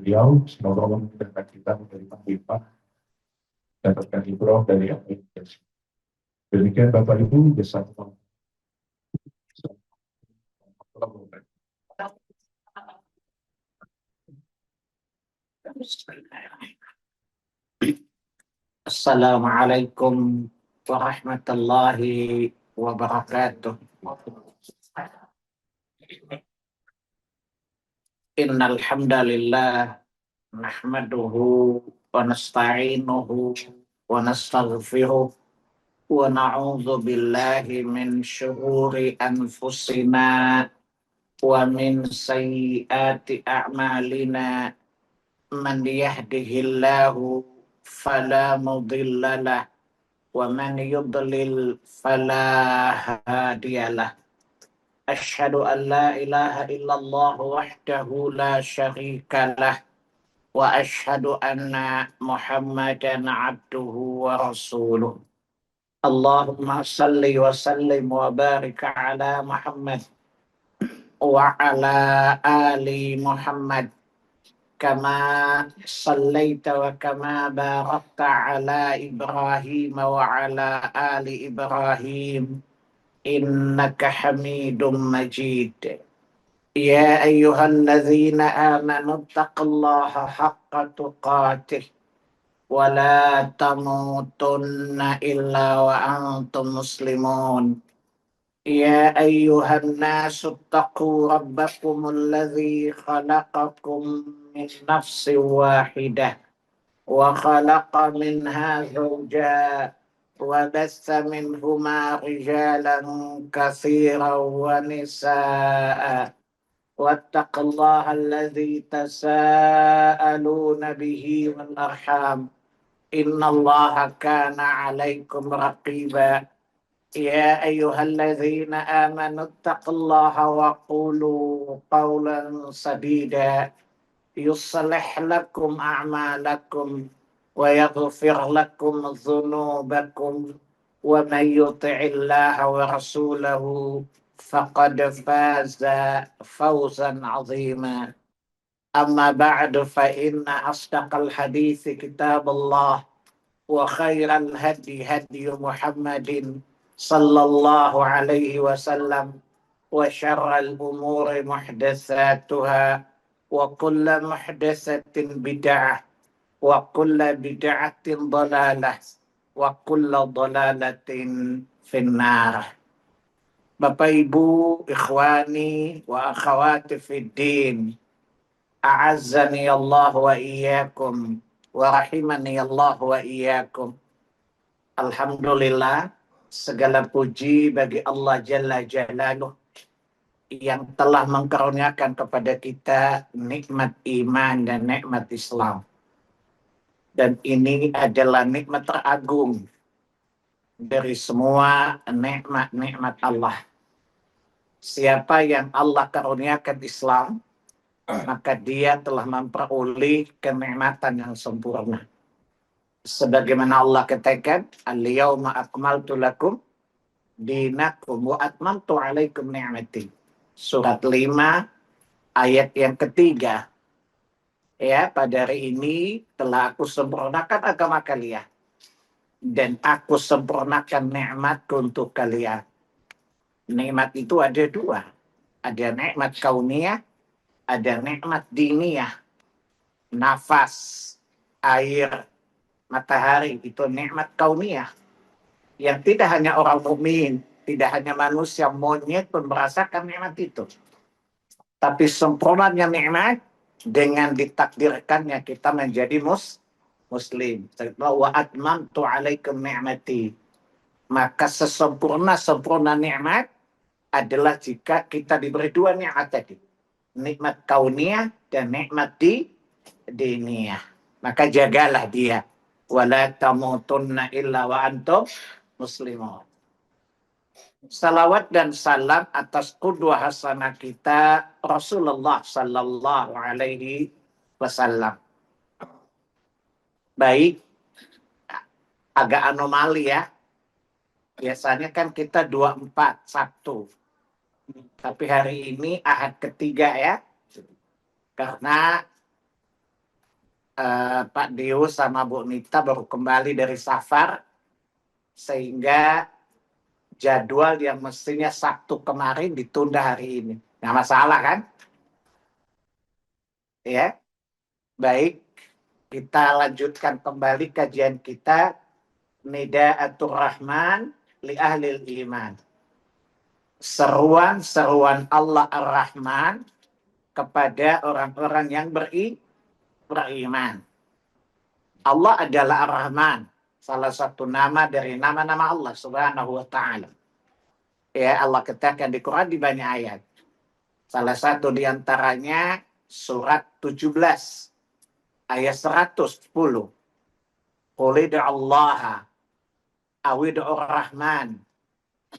beliau. Semoga Allah memudahkan kita menjadi hikmah, dapatkan ibrah dari apa yang kita. Demikian Bapak Ibu, jazakumullah. Assalamualaikum warahmatullahi wabarakatuh. Innal hamdalillah nahmaduhu wa nasta'inuhu wa nastaghfiruh wa na'udzu billahi min syururi anfusina wa min sayyiati a'malina. Man yahdihillahu fala mudhillalah wa man yudlil fala hadiyalah. Asyhadu an la ilaha illallah wahdahu la syarika lah wa asyhadu anna Muhammadan abduhu wa rasuluh. Allahumma salli wa sallim wa barik ala Muhammad wa ala ali Muhammad kama sallaita wa kama barakta ala Ibrahim wa ala ali Ibrahim innaka Hamidum Majid. Ya ayyuhalladzina amanu taqullaha haqqa tuqatih wa la tamutunna illa wa antum muslimun. Ya ayyuhan nasu taqu rabbakumul ladzi khalaqakum min nafsin wahidah wa khalaqa minha zawjaha wa bassa minhuma rijalan katsiran wa nisaa'a wattaqullaha alladzi tasaaluna bihi wal arham innallaha kana 'alaikum raqiba. Ya ayyuhalladzina amanu taqullaha wa qulu qawlan sadida yuslih lakum a'malakum wa yaghfir lakum dhunubakum wa man yuti'illaha wa rasulahu faqad faza fawzan 'azima. Amma ba'du fa inna asdaqal hadithi kitabullah wa khairal hadi hadi Muhammadin sallallahu alaihi wasallam wa syarral umuri muhdatsatuha wa kullu muhdatsatin bid'ah wa kullu bid'atin dhalalah wa kullu dhalalatin finnar. Bapak Ibu, ikhwani wa akhawati fid din, a'azzani Allah wa iyyakum wa rahimani Allah wa iyyakum. Alhamdulillah, segala puji bagi Allah Jalla Jalaluh yang telah mengkaruniakan kepada kita nikmat iman dan nikmat Islam. Dan ini adalah nikmat teragung dari semua nikmat-nikmat Allah. Siapa yang Allah karuniakan Islam, maka dia telah memperoleh kenikmatan yang sempurna. Sebagaimana Allah katakan, al-yawma akmaltu lakum dinakum wa atmamtu alaikum ni'mati. Surat 5 ayat yang ketiga. Ya, pada hari ini telah aku sempurnakan agama kalian dan aku sempurnakan nikmatku untuk kalian. Nikmat itu ada dua. Ada nikmat kauniyah, ada nikmat diniyah. Nafas, air, matahari itu nikmat kauniyah yang tidak hanya orang mukmin, tidak hanya manusia, monyet pun merasakan nikmat itu. Tapi sempurnanya nikmat dengan ditakdirkannya kita menjadi muslim. Wa atmamtu alaikum ni'mati. Maka sesempurna nikmat adalah jika kita diberi dua nikmat tadi. Nikmat kauniyah dan nikmat diniyah. Maka jagalah dia. Wala tamutunna illa wa antum muslimun. Salawat dan salam atas qudwah hasanah kita Rasulullah sallallahu alaihi wasallam. Baik, agak anomali ya. Biasanya kan kita 24 Sabtu. Tapi hari ini Ahad ketiga ya. Karena Pak Dio sama Bu Nita baru kembali dari safar, sehingga jadwal yang mestinya Sabtu kemarin ditunda hari ini. Nggak masalah kan? Ya, baik. Kita lanjutkan kembali kajian kita, Nidaatul Rahman li Ahlil Iman. Seruan-seruan Allah Ar-Rahman kepada orang-orang yang beriman. Allah adalah Ar-Rahman, salah satu nama dari nama-nama Allah Subhanahu wa taala. Ya, Allah katakan di Quran di banyak ayat. Salah satu di antaranya surat 17 ayat 110. Qul Allah awid'ur rahman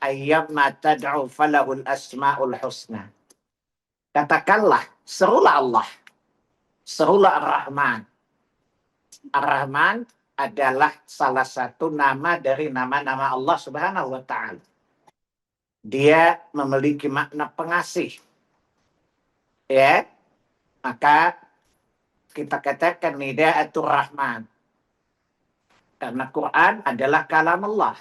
ayyamma tad'u falahul asmaul husna. Katakanlah, serulah Allah, serulah Ar-Rahman. Ar-Rahman adalah salah satu nama dari nama-nama Allah Subhanahu wa taala. Dia memiliki makna pengasih. Ya, maka kita katakan Nidaatul Rahman. Karena Quran adalah kalam Allah.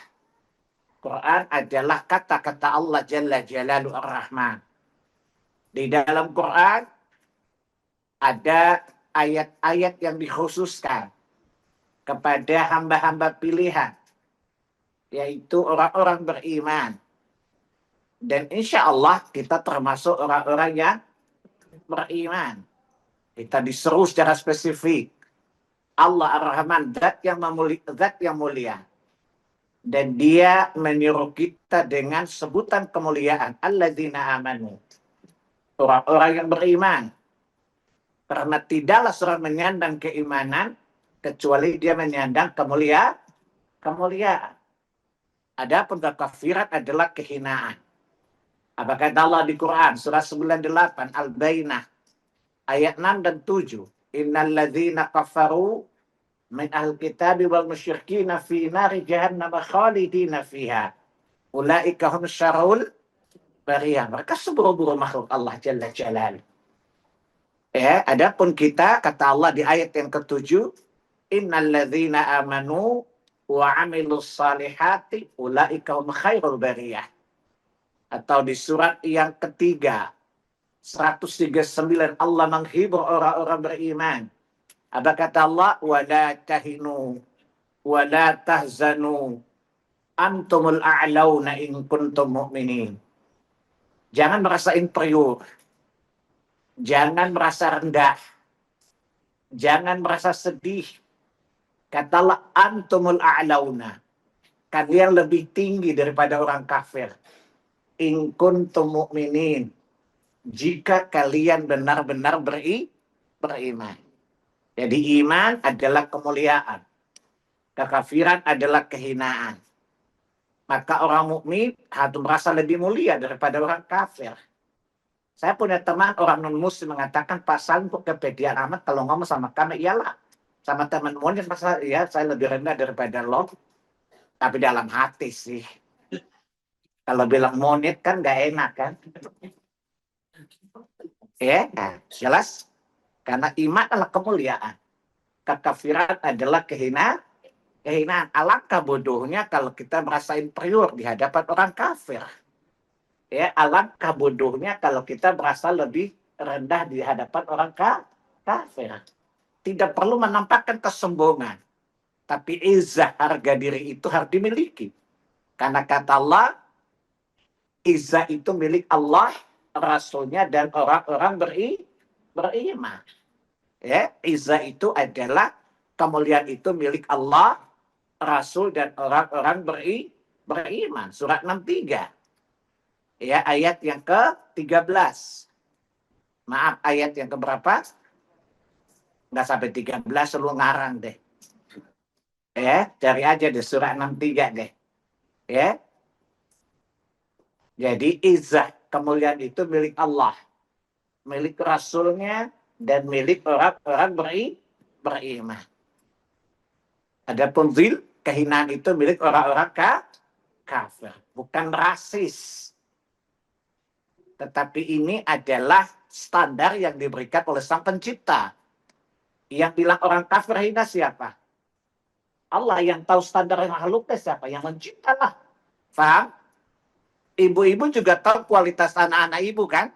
Quran adalah kata-kata Allah Jalla Jalaluhu Ar-Rahman. Di dalam Quran ada ayat-ayat yang dikhususkan kepada hamba-hamba pilihan, yaitu orang-orang beriman. Dan insya Allah kita termasuk orang-orang yang beriman. Kita diseru secara spesifik. Allah Ar-Rahman, zat yang mulia. Dan dia menyuruh kita dengan sebutan kemuliaan. Alladzina amanu. Orang-orang yang beriman. Karena tidaklah seorang menyandang keimanan kecuali dia menyandang kemuliaan. Adapun kekafiran adalah kehinaan. Apa kata Allah di Quran surah 98 Al-Bainah ayat 6 dan 7. Innal ladzina kafaru min al-kitabi wal musyrikina fi nari jahannam khalidina fiha. Ulaika hum syarrul bariyah. Mereka seburuk-buruk makhluk Allah Jalla Jalaluhu. Ya, adapun kita kata Allah di ayat yang ke-7, innal ladzina amanu wa 'amilus salihati ulaika hum khairul bariyah. Atau di surat yang ketiga 139 Allah menghibur orang-orang beriman. Apa kata Allah? Wala tahinu wala tahzanu antumul a'launa in kuntum mu'minin. Jangan merasa inferior. Jangan merasa rendah. Jangan merasa sedih. Kata Allah, antumul a'launa. Kalian lebih tinggi daripada orang kafir. In kuntum mu'minin. Jika kalian benar-benar beriman. Jadi iman adalah kemuliaan. Kekafiran adalah kehinaan. Maka orang mukmin harus merasa lebih mulia daripada orang kafir. Saya punya teman orang non-muslim mengatakan, Pak Salim kok kepedean amat kalau ngomong sama kami. Iyalah, sama teman monyet masa ya saya lebih rendah daripada lo. Tapi dalam hati sih. Kalau bilang monyet kan gak enak kan. Ya, nah, jelas. Karena iman adalah kemuliaan. Kekafiran adalah kehinaan. Alangkah bodohnya kalau kita merasa inferior di hadapan orang kafir. Ya, alangkah bodohnya kalau kita merasa lebih rendah di hadapan orang kafir. Tidak perlu menampakkan kesombongan. Tapi izzah, harga diri itu harus dimiliki. Karena kata Allah, izzah itu milik Allah, Rasulnya, dan orang-orang beriman. Ya, izzah itu adalah kemuliaan itu milik Allah, Rasul, dan orang-orang beriman. Surat 63. Ya, ayat yang ke-13. Maaf, ayat yang keberapa? Nggak sampai 13, lu ngarang deh. Ya, cari aja di surat 63 deh. Ya. Jadi izzah, kemuliaan itu milik Allah, milik Rasulnya, dan milik orang-orang beriman. Adapun zil, kehinaan itu milik orang-orang kafir. Bukan rasis. Tetapi ini adalah standar yang diberikan oleh Sang Pencipta. Yang bilang orang kafir hina siapa? Allah. Yang tahu standar makhluknya siapa? Yang mencipta lah. Paham? Ibu-ibu juga tahu kualitas anak-anak ibu kan?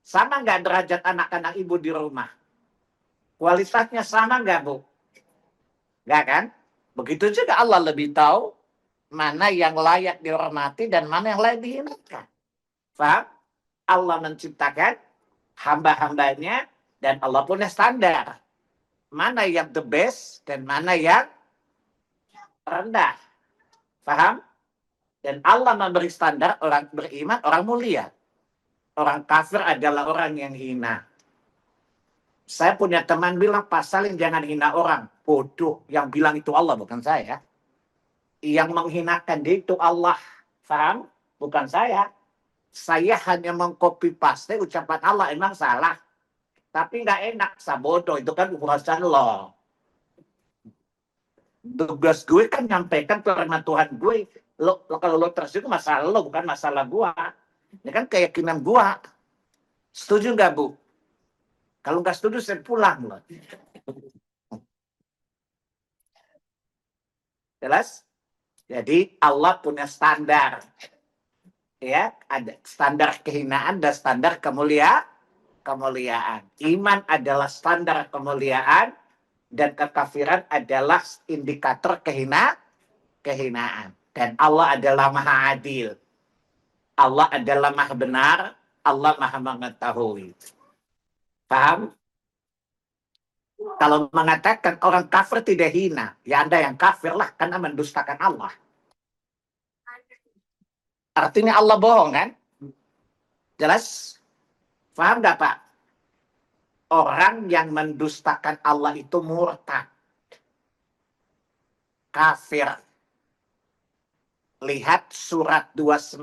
Sama nggak derajat anak-anak ibu di rumah? Kualitasnya sama nggak, Bu? Nggak kan? Begitu juga Allah lebih tahu mana yang layak dihormati dan mana yang layak dihinakan. Paham? Allah menciptakan hamba-hambanya dan Allah punya standar. Mana yang the best dan mana yang rendah. Paham? Dan Allah memberi standar orang beriman, orang mulia. Orang kafir adalah orang yang hina. Saya punya teman bilang, Pak Salim jangan hina orang. Bodoh. Yang bilang itu Allah, bukan saya. Yang menghinakan dia itu Allah. Paham? Bukan saya. Saya hanya mengcopy paste ucapan Allah. Emang salah. Tapi nggak enak. Sabodo. Itu kan urusan lo. Tugas gue kan nyampaikan firman Tuhan gue. Kalau lo tersinggung masalah lo, bukan masalah gue. Ini kan keyakinan gue. Setuju nggak, Bu? Kalau nggak setuju, saya pulang loh. Jelas? Jadi Allah punya standar. Ya, ada standar kehinaan dan standar kemuliaan. Iman adalah standar kemuliaan dan kekafiran adalah indikator kehinaan. Dan Allah adalah Maha Adil. Allah adalah Maha Benar, Allah Maha Mengetahui. Paham? Kalau mengatakan orang kafir tidak hina, ya Anda yang kafir lah, karena mendustakan Allah. Artinya Allah bohong kan? Jelas? Paham nggak Pak? Orang yang mendustakan Allah itu murtad. Kafir. Lihat surat 29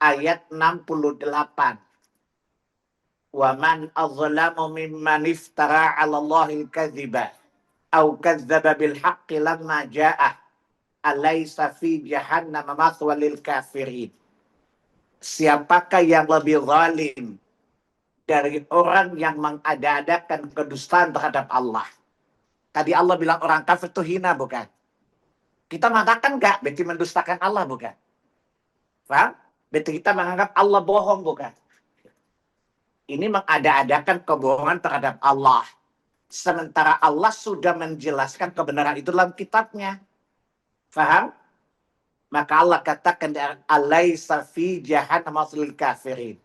ayat 68. Wa man azlamu mimman iftara 'ala Allahi al-kadhiba aw kadzdzaba bil haqqi lamma ja'ah alaysa fi jahannam mathwa lil kafirin. Siapakah yang lebih zalim dari orang yang mengada-adakan kedustaan terhadap Allah? Tadi Allah bilang orang kafir itu hina, bukan? Kita mengatakan enggak, berarti mendustakan Allah, bukan? Paham? Berarti kita menganggap Allah bohong, bukan? Ini mengada-adakan kebohongan terhadap Allah. Sementara Allah sudah menjelaskan kebenaran itu dalam kitabnya. Paham? Maka Allah katakan, alaisa fi jahannam mathwal kafirin.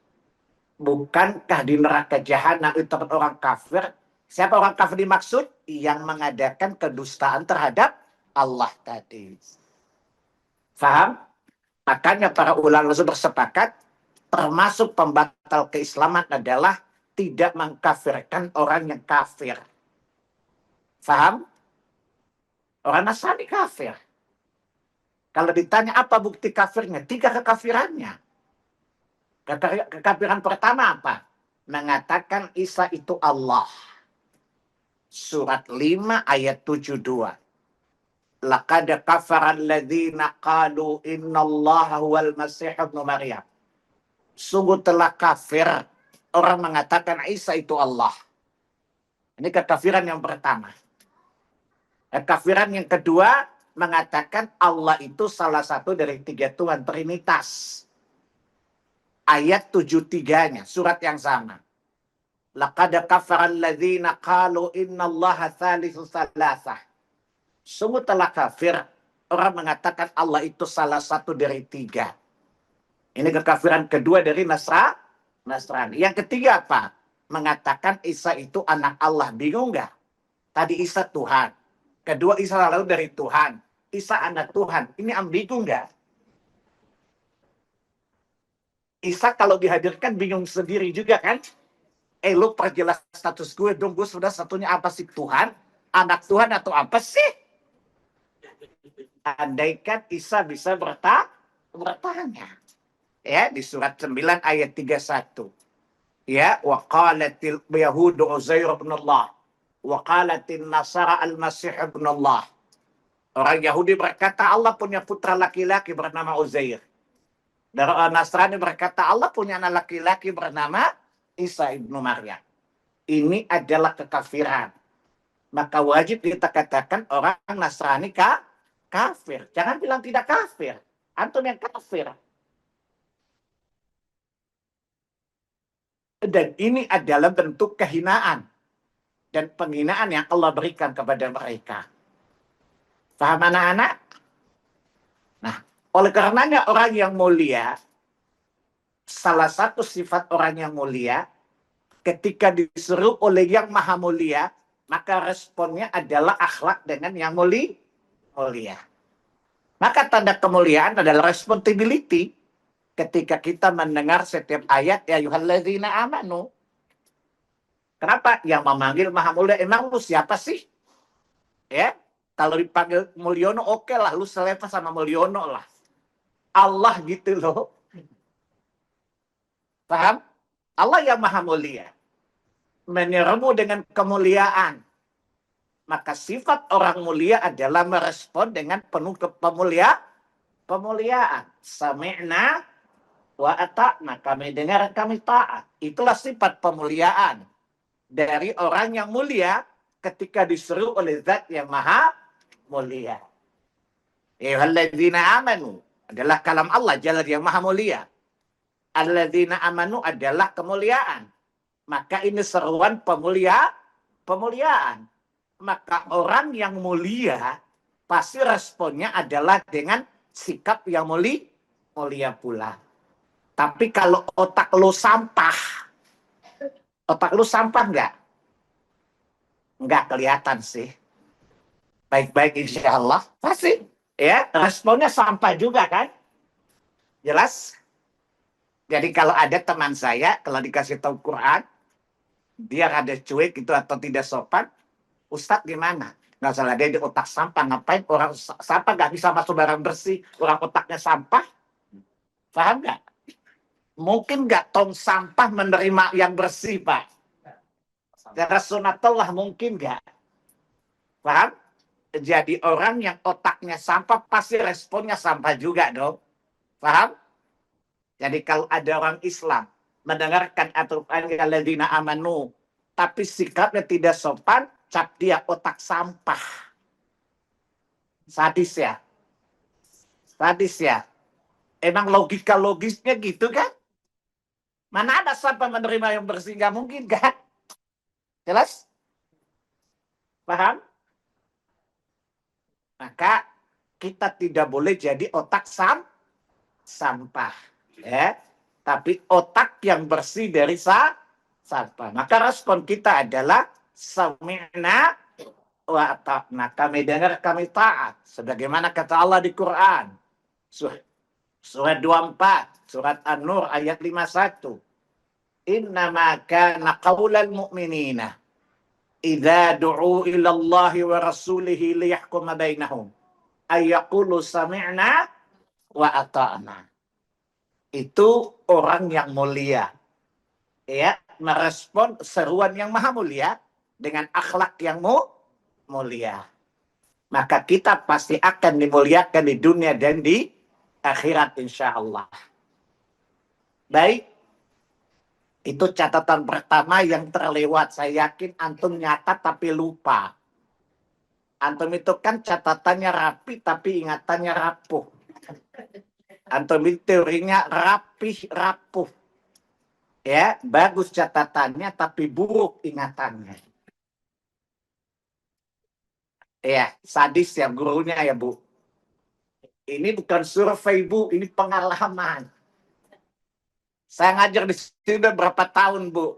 Bukankah di neraka jahanam itu orang kafir? Siapa orang kafir dimaksud? Yang mengadakan kedustaan terhadap Allah tadi. Paham? Makanya para ulama bersepakat, termasuk pembatal keislaman adalah tidak mengkafirkan orang yang kafir. Paham? Orang Nasrani kafir. Kalau ditanya apa bukti kafirnya? 3 kekafirannya. Kekafiran pertama apa? Mengatakan Isa itu Allah. Surat 5 ayat 72. Laqad kafara alladzina qalu innallaha huwal masih ibnu Maryam. Sungguh telah kafir orang mengatakan Isa itu Allah. Ini kekafiran yang pertama. Kekafiran yang kedua, mengatakan Allah itu salah satu dari 3 Tuhan, Trinitas. Ayat 73-nya, surat yang sama. Laqad kafara alladzina qalu innallaha thalithu thalathah. Sungguh telah kafir orang mengatakan Allah itu salah satu dari 3. Ini kekafiran kedua dari Nasrani. Yang ketiga apa? Mengatakan Isa itu anak Allah. Bingung nggak? Tadi Isa Tuhan. Kedua Isa lalu dari Tuhan. Isa anak Tuhan. Ini ambigu nggak? Isa kalau dihadirkan bingung sendiri juga kan? Lu perjelas status gue dong. Gue sudah satunya apa sih? Tuhan? Anak Tuhan atau apa sih? Andaikan Isa bisa bertanya. Ya, di surat 9 ayat 31. Ya, wa qalatil yahudu Uzair ibn Allah. Wa qalatin nasara al-masih ibn Allah. Orang Yahudi berkata Allah punya putra laki-laki bernama Uzair. Dan orang Nasrani berkata Allah punya anak laki-laki bernama Isa ibnu Maryam. ini adalah kekafiran. Maka wajib kita katakan orang Nasrani kafir. Jangan bilang tidak kafir. Antum yang kafir. Dan ini adalah bentuk kehinaan dan penghinaan yang Allah berikan kepada mereka. Paham anak-anak? Nah, oleh karenanya orang yang mulia, salah satu sifat orang yang mulia, ketika disuruh oleh yang maha mulia, maka responnya adalah akhlak dengan yang mulia. Maka tanda kemuliaan adalah responsibility. Ketika kita mendengar setiap ayat, ya ayyuhalladzina amanu. Kenapa? Yang memanggil maha mulia, emang lu siapa sih? Ya, kalau dipanggil Mulyono, oke lah, lu selepas sama Mulyono lah. Allah gitu loh. Paham? Allah yang maha mulia. Menyerumu dengan kemuliaan. Maka sifat orang mulia adalah merespon dengan penuh pemuliaan. Sami'na wa ata'na. Kami dengar, kami taat. Itulah sifat pemuliaan dari orang yang mulia ketika disuruh oleh zat yang maha mulia. Ayyuhalladzina amanu adalah kalam Allah Jalla yang maha mulia. Alladzina amanu adalah kemuliaan. Maka ini seruan pemuliaan. Maka orang yang mulia pasti responnya adalah dengan sikap yang mulia pula. Tapi kalau otak lu sampah enggak? Enggak kelihatan sih. Baik-baik insya Allah. Pasti. Ya, responnya sampah juga kan? Jelas? Jadi kalau ada teman saya, kalau dikasih tahu Quran, dia ada cuek gitu atau tidak sopan, Ustadz gimana? Nggak salah, dia di otak sampah. Ngapain orang sampah nggak bisa masuk barang bersih? Orang otaknya sampah. Paham nggak? Mungkin nggak tong sampah menerima yang bersih, Pak. Secara sunatullah mungkin nggak. Paham? Jadi orang yang otaknya sampah pasti responnya sampah juga dong. Paham? Jadi kalau ada orang Islam mendengarkan aturan alladzina amanu tapi sikapnya tidak sopan, cap dia otak sampah. Sadis ya. Sadis ya. Emang logisnya gitu kan? Mana ada sampah menerima yang bersih? Nggak mungkin kan? Jelas? Paham? Maka kita tidak boleh jadi otak sampah. Ya. Tapi otak yang bersih dari sampah. Maka respon kita adalah sami'na wa ata'na. Kami dengar, kami taat. Sebagaimana kata Allah di Quran. Surat 24. Surat An-Nur ayat 51. Innama kana qaulal mu'minina idza du'u ila Allah wa rasulihi liyahkuma bainahum ayyaqulu sami'na wa ata'na. Itu orang yang mulia. Ya, merespon seruan yang maha mulia dengan akhlak yang mulia. Maka kita pasti akan dimuliakan di dunia dan di akhirat insya Allah. Baik, itu catatan pertama yang terlewat. Saya yakin antum nyata tapi lupa. Antum itu kan catatannya rapi tapi ingatannya rapuh. Antum itu teorinya rapuh. Ya, bagus catatannya tapi buruk ingatannya. Ya, sadis ya gurunya ya, Bu. Ini bukan survei, Bu, ini pengalaman. Saya ngajar di sini udah berapa tahun, Bu.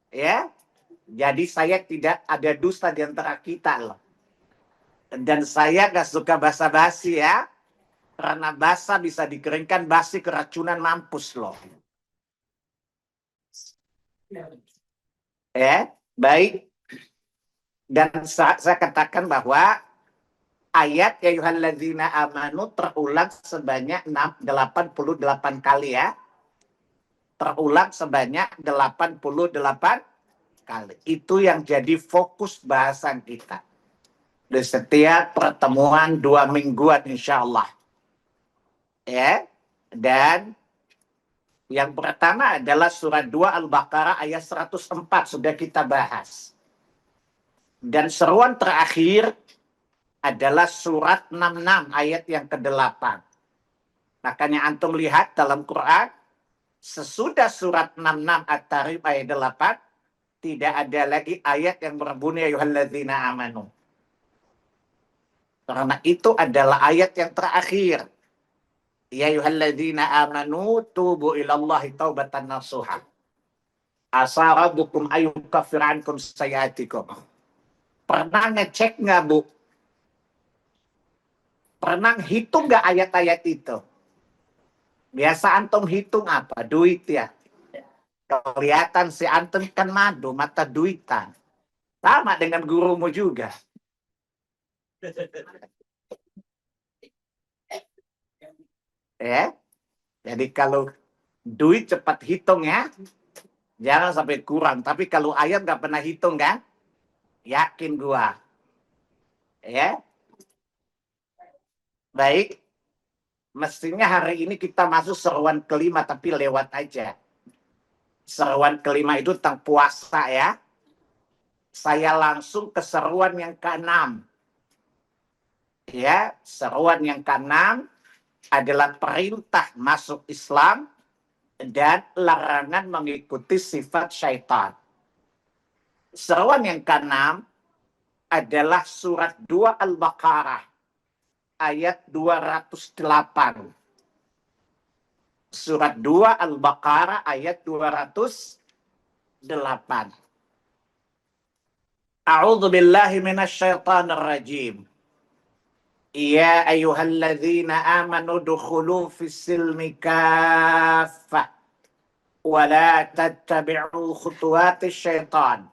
Ya. Jadi saya tidak ada dusta di antara kita loh. Dan saya gak suka basa-basi ya. Karena basa bisa dikeringkan, basi keracunan mampus loh. Ya, baik. Dan saya katakan bahwa ayat ya ayyuhalladzina amanu terulang sebanyak 88 kali ya. Terulang sebanyak 88 kali. Itu yang jadi fokus bahasan kita. Di setiap pertemuan 2 mingguan insya Allah. Ya. Dan Yang pertama adalah surat 2 Al-Baqarah ayat 104, sudah kita bahas. Dan seruan terakhir adalah surat 66 ayat yang ke-8. Makanya antum lihat dalam Quran, sesudah surat 66 At-Tarim ayat 8, tidak ada lagi ayat yang berbunyi ayyuhalladzina amanu. Karena itu adalah ayat yang terakhir. Ya ayyuhalladzina amanu tubu ilallahi taubatan nasuha. Asa rabbukum ayyukaffir ankum sayyiatikum. Pernah ngecek nggak, Bu? Pernah hitung nggak ayat-ayat itu? Biasa antum hitung apa? Duit ya. Kelihatan si antum kan madu, mata duitan. Sama dengan gurumu juga. Ya. Jadi kalau duit cepat hitung ya. Jangan sampai kurang. Tapi kalau ayat nggak pernah hitung kan? Yakin gua. Ya. Baik. Mestinya hari ini kita masuk seruan kelima tapi lewat aja. Seruan kelima itu tentang puasa ya. Saya langsung ke seruan yang keenam. Ya, seruan yang keenam adalah perintah masuk Islam dan larangan mengikuti sifat syaitan. Seruan yang keenam adalah surat 2 Al-Baqarah ayat 208. Surat 2 Al-Baqarah ayat 208. A'udzu billahi minasyaitonir rajim. Ya ayyuhalladzina amanu dukhulu fis-silmi kaffah wa la tattabi'u khutuwatis syaitan.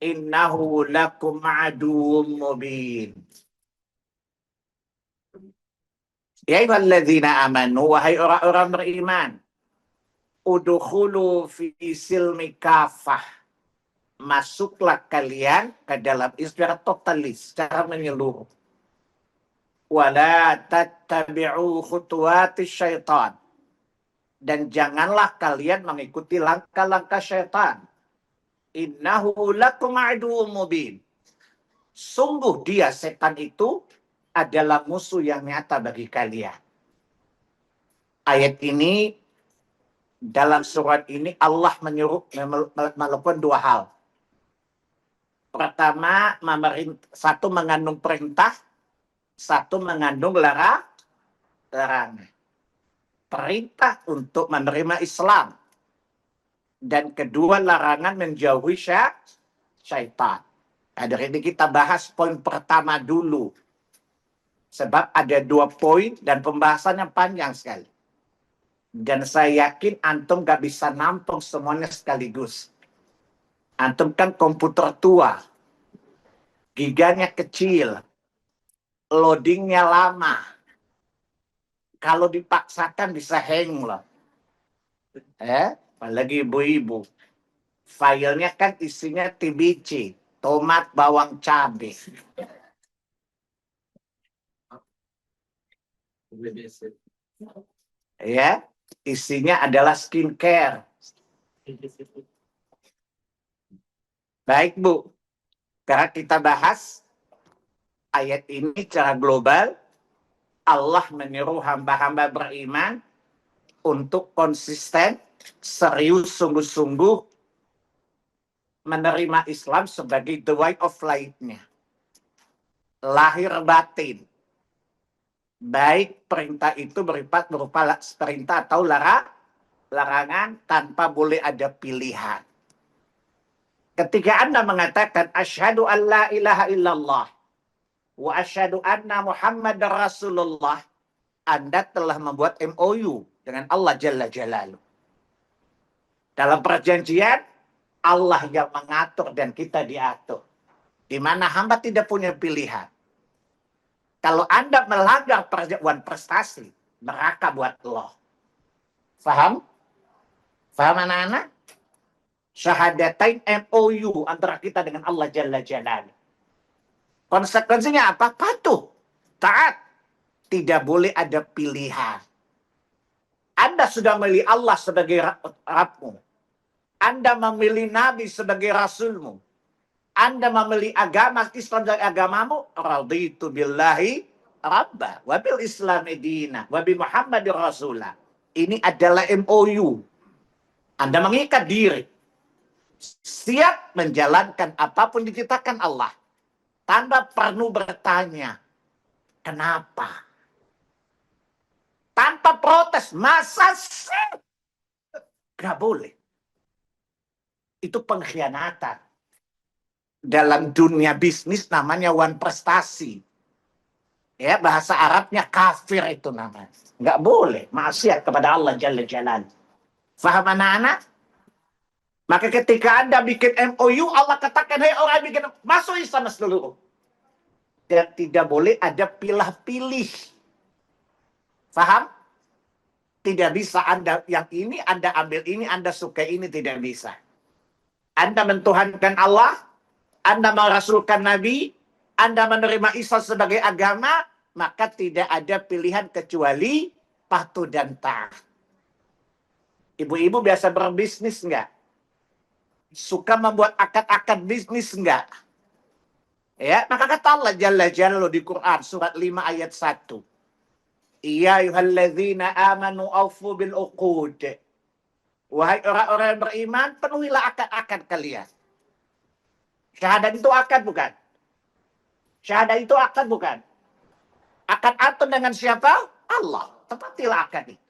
Innahu lakum aduwwum mubin. Ya ayyuhalladzina amanu, wahai orang-orang beriman, udkhulu fi silmi kafah. Masuklah kalian ke dalam secara totalis, secara menyeluruh. Wala tattabi'u khutuwati syaitan. Dan janganlah kalian mengikuti langkah-langkah syaitan. Innahu lakum aduwwum mubin. Sungguh dia setan itu adalah musuh yang nyata bagi kalian. Ayat ini, dalam surat ini Allah menyuruh melakukan dua hal. Pertama, satu mengandung perintah, satu mengandung larangan. Perintah untuk menerima Islam. Dan kedua, larangan menjauhi syaitan. Nah, dari ini kita bahas poin pertama dulu. Sebab ada 2 poin dan pembahasannya panjang sekali. Dan saya yakin antum gak bisa nampung semuanya sekaligus. Antum kan komputer tua. Giganya kecil. Loadingnya lama. Kalau dipaksakan bisa hang loh. Apalagi ibu-ibu. Filenya kan isinya TBC. Tomat, bawang, cabai. Ya, isinya adalah skincare. Baik, Bu. Sekarang kita bahas ayat ini secara global. Allah menyuruh hamba-hamba beriman untuk konsisten, serius, sungguh-sungguh menerima Islam sebagai the way of life-nya. Lahir batin. Baik perintah itu berupa perintah atau larangan tanpa boleh ada pilihan. Ketika Anda mengatakan asyhadu an la ilaha illallah wa asyhadu anna Muhammadar Rasulullah, Anda telah membuat MOU dengan Allah Jalla Jalaluhu. Dalam perjanjian, Allah yang mengatur dan kita diatur. Di mana hamba tidak punya pilihan. Kalau Anda melanggar perjanjian prestasi, neraka buat Allah. Faham? Faham anak-anak? Syahadatain MOU antara kita dengan Allah Jalla Jalaluhu. Konsekuensinya apa? Patuh, taat. Tidak boleh ada pilihan. Anda sudah memilih Allah sebagai Rabbmu. Anda memilih Nabi sebagai Rasulmu. Anda memilih agama Islam sebagai agamamu. Raditu billahi Rabba. Wabil Islam Dina. Wabi Muhammad Rasulah. Ini adalah MOU. Anda mengikat diri. Siap menjalankan apapun diciptakan Allah. Tanpa perlu bertanya. Kenapa? Tanpa protes. Masa sih? Gak boleh. Itu pengkhianatan. Dalam dunia bisnis namanya wan prestasi. Ya, bahasa Arabnya kafir itu namanya. Nggak boleh maksiat kepada Allah Jalla Jalal. Faham anak-anak? Maka ketika Anda bikin MOU, Allah katakan, hei orang bikin, masuk Islam seluruh. Dan tidak boleh ada pilih-pilih. Faham? Tidak bisa Anda yang ini, Anda ambil ini, Anda suka ini, tidak bisa. Anda mentuhankan Allah, Anda merasulkan Nabi, Anda menerima Islam sebagai agama, maka tidak ada pilihan kecuali patuh dan taat. Ibu-ibu biasa berbisnis enggak? Suka membuat akad-akad bisnis enggak? Ya, maka kata Allah Jalla Jalla di Quran surat 5 ayat 1. Ya ayyuhalladzina amanu aufu bil uqud. Wahai orang-orang yang beriman, penuhilah akad-akad kalian. Syahadat itu akad bukan? Syahadat itu akad bukan? Akad antum dengan siapa? Allah. Tepatilah akad itu.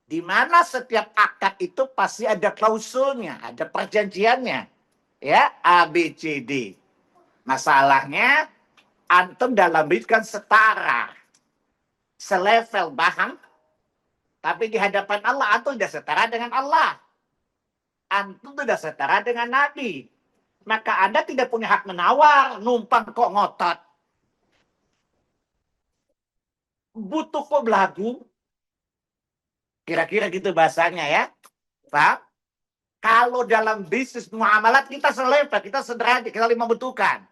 Di mana setiap akad itu pasti ada klausulnya, ada perjanjiannya. Ya, A, B, C, D. Masalahnya, antum dalam bisnis kan setara. Selevel bahang. Tapi di hadapan Allah, antum sudah setara dengan Allah. Antum sudah setara dengan Nabi. Maka Anda tidak punya hak menawar, numpang kok ngotot. Butuh kok belagu. Kira-kira gitu bahasanya ya. Paham? Kalau dalam bisnis muamalat kita selevel, kita sederhana, kita saling membutuhkan.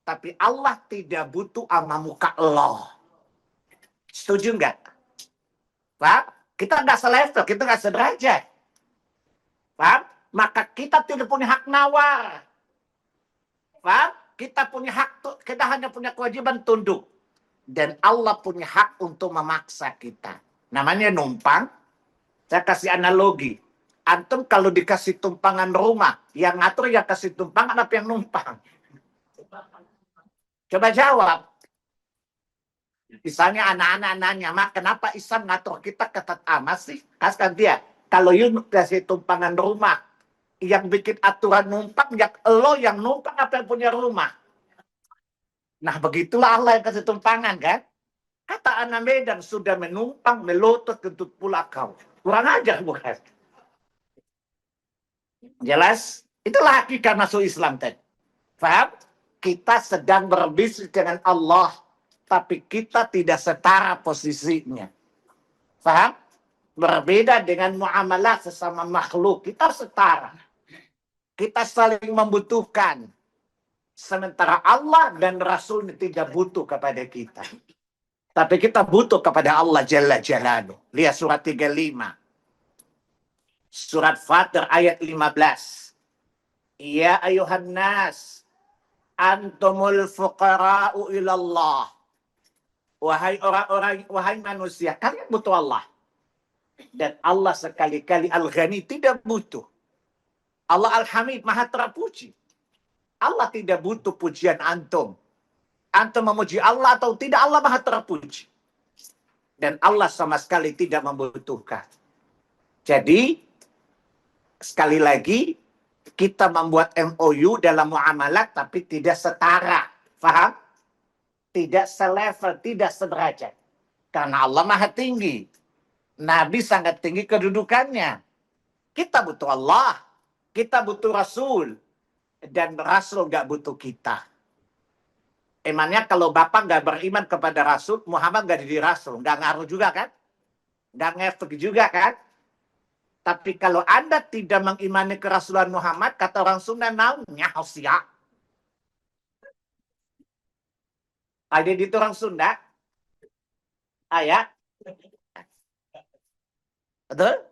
Tapi Allah tidak butuh sama muka Allah. Setuju nggak? Paham? Kita nggak selevel, kita nggak sederajat. Paham? Maka kita tidak punya hak nawar. Paham? Kita punya hak, kita hanya punya kewajiban tunduk. Dan Allah punya hak untuk memaksa kita. Namanya numpang. Saya kasih analogi. Antum kalau dikasih tumpangan rumah, yang ngatur yang kasih tumpangan apa yang numpang? Coba jawab. Misalnya anak-anak nanya, Mak, kenapa Islam ngatur kita ketat amat sih? Kasihkan dia. Kalau you kasih tumpangan rumah, yang bikin aturan numpang, lo yang numpang apa yang punya rumah? Nah, begitulah Allah yang kasih tumpangan, kan? Kata anak Medan, sudah menumpang, melotot, kentut pula kau. Kurang ajar, bukan? Jelas? Itulah hakikat masuk Islam tadi. Faham? Kita sedang berbisnis dengan Allah, tapi kita tidak setara posisinya. Faham? Berbeda dengan muamalah sesama makhluk. Kita setara. Kita saling membutuhkan. Sementara Allah dan Rasulnya tidak butuh kepada kita. Tapi kita butuh kepada Allah Jalla Jalaluh. Lihat surat 35. Surat Fatir ayat 15. Ya ayuhan nas, antumul fuqara'u ilallah. Wahai orang-orang, wahai manusia, kalian butuh Allah. Dan Allah sekali-kali Al-Ghani tidak butuh. Allah Al-Hamid, maha terpuji. Allah tidak butuh pujian antum. Antum memuji Allah atau tidak, Allah maha terpuji. Dan Allah sama sekali tidak membutuhkan. Jadi, sekali lagi, kita membuat MOU dalam muamalat tapi tidak setara. Faham? Tidak selevel, tidak sederajat. Karena Allah maha tinggi. Nabi sangat tinggi kedudukannya. Kita butuh Allah. Kita butuh Rasul. Dan Rasul gak butuh kita. Emangnya kalau Bapak gak beriman kepada Rasul, Muhammad gak jadi Rasul. Gak ngaruh juga kan? Gak ngefek juga kan? Tapi kalau Anda tidak mengimani kerasulan Muhammad, kata orang Sunda, namanya hausia. Ada di orang Sunda. Ayat. Betul?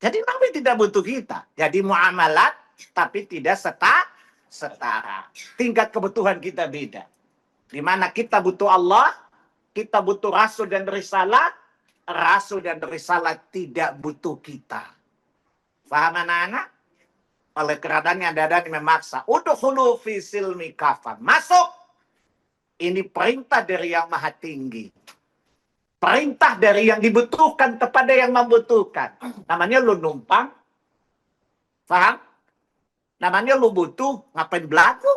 Jadi Nabi tidak butuh kita. Jadi muamalat tapi tidak setara. Tingkat kebutuhan kita beda. Di mana kita butuh Allah, kita butuh Rasul dan Risalah, Rasul dan Risalah tidak butuh kita. Paham anak-anak? Oleh keadaannya ada yang memaksa. Udkhulu fi silmi kafah. Masuk. Ini perintah dari yang maha tinggi. Perintah dari yang dibutuhkan kepada yang membutuhkan. Namanya lu numpang. Paham? Namanya lu butuh. Ngapain belagu?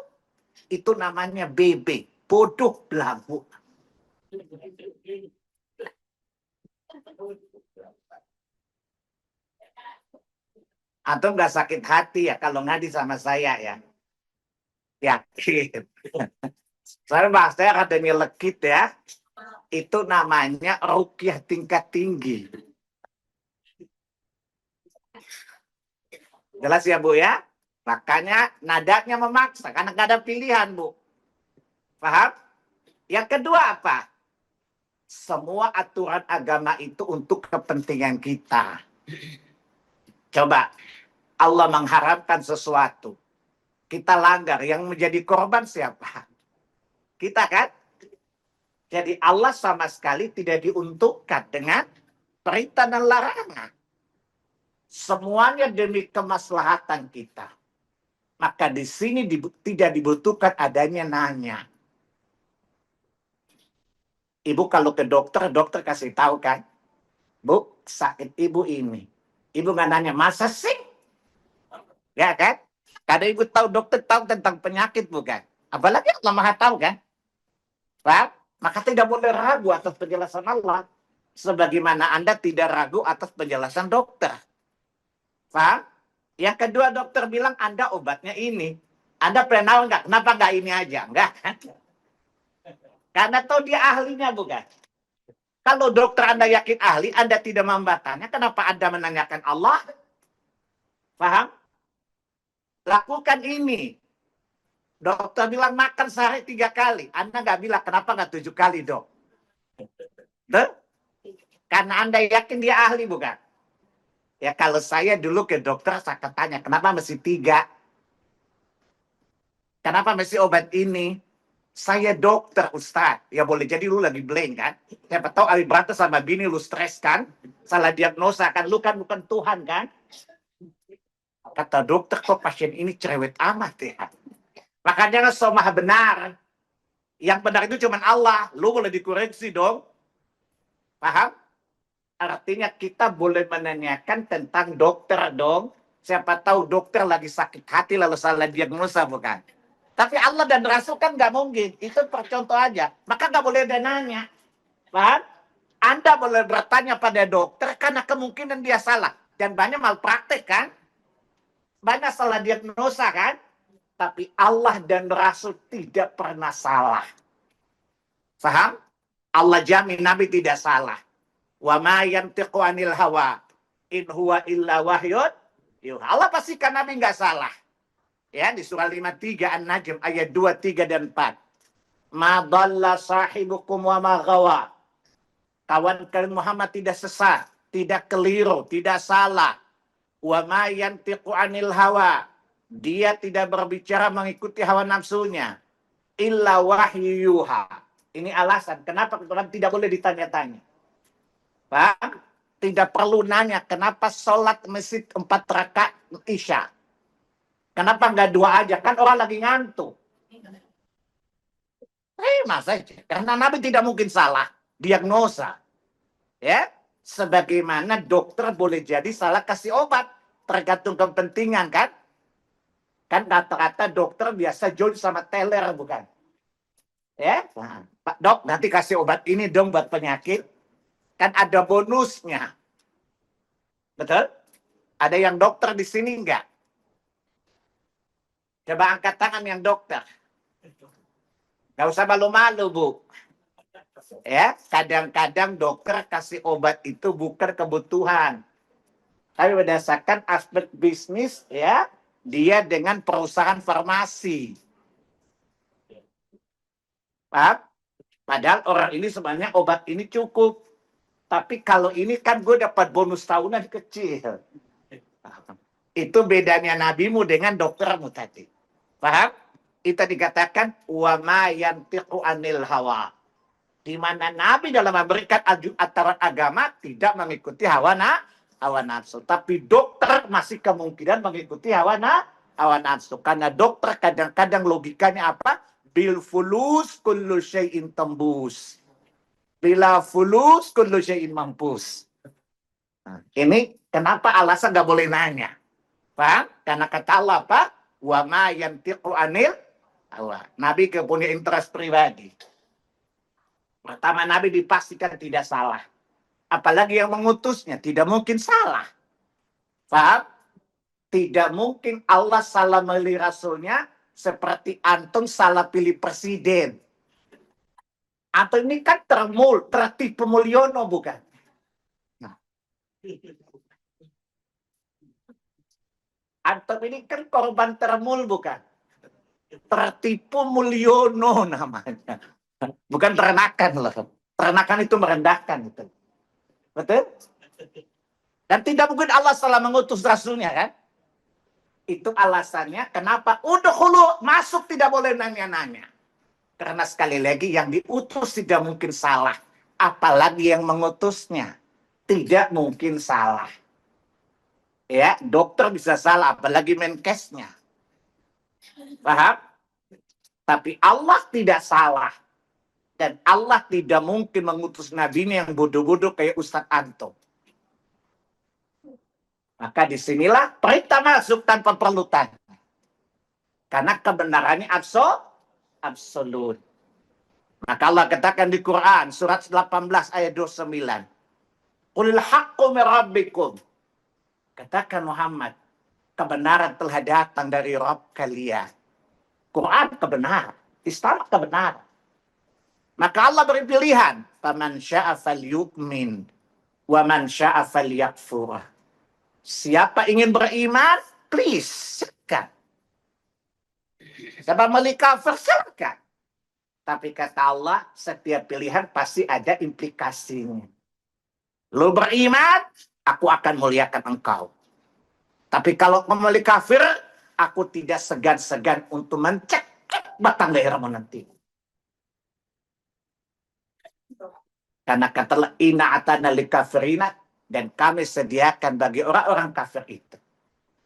Itu namanya BB. Bodoh belagu. Atau nggak sakit hati ya kalau ngadi sama saya ya. Yakin. Saya bahasanya akademi lekit ya. Itu namanya rukyah tingkat tinggi. Jelas ya Bu ya? Makanya nadanya memaksa karena nggak ada pilihan Bu. Paham? Yang kedua apa? Semua aturan agama itu untuk kepentingan kita. Coba Allah mengharapkan sesuatu. Kita langgar, yang menjadi korban siapa? Kita kan? Jadi Allah sama sekali tidak diuntukkan dengan perintah dan larangan. Semuanya demi kemaslahatan kita. Maka di sini tidak dibutuhkan adanya nanya. Ibu kalau ke dokter, dokter kasih tahu kan, Bu, sakit ibu ini. Ibu nggak nanya, masa sih? Ya kan? Karena ibu tahu, dokter tahu tentang penyakit bukan? Apalagi Allah Maha tahu kan? Paham? Maka tidak boleh ragu atas penjelasan Allah. Sebagaimana Anda tidak ragu atas penjelasan dokter. Paham? Yang kedua dokter bilang Anda obatnya ini. Anda pernah nggak? Kenapa nggak ini aja? Enggak. Karena tahu dia ahlinya bukan? Kalau dokter Anda yakin ahli, Anda tidak membatanya. Kenapa Anda menanyakan Allah? Paham? Lakukan ini. Dokter bilang makan sehari 3 kali. Anda nggak bilang, kenapa nggak 7 kali, dok? Tuh? Karena Anda yakin dia ahli, bukan? Ya kalau saya dulu ke dokter, saya tanya, kenapa mesti 3? Kenapa mesti obat ini? Saya dokter, Ustaz. Ya boleh jadi lu lagi blank, kan? Siapa tahu abis berantem sama bini, lu stres, kan? Salah diagnosa, kan? Lu kan bukan Tuhan, kan? Kata dokter, kok pasien ini cerewet amat, ya? Makanya so maha benar. Yang benar itu cuma Allah. Lu boleh dikoreksi dong. Paham? Artinya kita boleh menanyakan tentang dokter dong. Siapa tahu dokter lagi sakit hati lalu salah diagnosa bukan? Tapi Allah dan Rasul kan nggak mungkin. Itu percontoh aja. Maka nggak boleh ada nanya. Paham? Anda boleh bertanya pada dokter karena kemungkinan dia salah. Dan banyak malpraktek kan? Banyak salah diagnosa kan? Tapi Allah dan Rasul tidak pernah salah. Paham? Allah jamin Nabi tidak salah. Wa ma yantiqu anil hawa in huwa illa wahyun. Allah pastikan Nabi nggak salah. Ya, di surah 53 An-Najm ayat 2, 3 dan 4. Ma dhalla sahibukum wa ma ghawa. Kawan kalian Muhammad tidak sesat, tidak keliru, tidak salah. Wa ma yantiqu anil hawa. Dia tidak berbicara mengikuti hawa nafsunya. Illa wahyuha. Ini alasan kenapa Quran tidak boleh ditanya-tanya. Paham? Tidak perlu nanya kenapa sholat masjid 4 rakaat isya. Kenapa nggak 2 aja? Kan orang lagi ngantuk. Masa aja. Karena Nabi tidak mungkin salah diagnosa. Ya, sebagaimana dokter boleh jadi salah kasih obat. Tergantung kepentingan kan? Kan kata-kata dokter biasa join sama teller bukan? Ya, nah, Pak Dok nanti kasih obat ini dong buat penyakit. Kan ada bonusnya. Betul? Ada yang dokter di sini enggak? Coba angkat tangan yang dokter. Nggak usah malu-malu, Bu. Ya, kadang-kadang dokter kasih obat itu bukan kebutuhan. Tapi berdasarkan aspek bisnis, ya, dia dengan perusahaan farmasi. Paham? Padahal orang ini sebenarnya obat ini cukup. Tapi kalau ini kan gue dapat bonus tahunan kecil. Itu bedanya nabimu dengan doktermu tadi. Paham? Itu dikatakan wa ma yantiqu anil hawa. Di mana Nabi dalam memberikan aturan agama tidak mengikuti hawa nafsu. Tapi dokter masih kemungkinan mengikuti hawa nafsu. Karena dokter kadang-kadang logikanya apa? Bil fulus kullu syai'in tembus. Bila fulus kullu syai'in mampus. Nah, ini kenapa alasan nggak boleh nanya? Paham? Karena kata Allah apa? Wa ma yantiqu anil hawa. Nabi punya interest pribadi. Pertama, Nabi dipastikan tidak salah. Apalagi yang mengutusnya, tidak mungkin salah. Paham? Tidak mungkin Allah salah memilih Rasulnya seperti antum salah pilih presiden. Atau ini kan tertipu Mulyono, bukan? Nah. Antum ini kan korban termul, bukan? Tertipu Mulyono namanya. Bukan terenakan loh. Terenakan itu merendahkan. Gitu. Betul? Dan tidak mungkin Allah salah mengutus Rasulnya kan? Itu alasannya kenapa udkhulu masuk tidak boleh nanya-nanya. Karena sekali lagi yang diutus tidak mungkin salah. Apalagi yang mengutusnya. Tidak mungkin salah. Ya, dokter bisa salah, apalagi Menkesnya. Paham? Tapi Allah tidak salah. Dan Allah tidak mungkin mengutus nabinya yang bodoh-bodoh kayak Ustadz Anto. Maka disinilah perintah masuk tanpa perlu tanya. Karena kebenarannya absolut. Maka Allah katakan di Quran, surat 18 ayat 29. Qulil haqqu min rabbikum. Katakan Muhammad, kebenaran telah datang dari Rabb kalian. Quran kebenaran, Islam kebenaran. Maka Allah beri pilihan. Faman sya'a falyu'min. Wa man sya'a falyakfur. Siapa ingin beriman, please, silakan. Siapa mau kafir, silakan. Tapi kata Allah, setiap pilihan pasti ada implikasinya. Lu beriman, aku akan muliakan engkau. Tapi kalau memilih kafir, aku tidak segan-segan untuk mencekik batang lehermu nanti. Karena kata inna atana likafirina, dan kami sediakan bagi orang-orang kafir itu.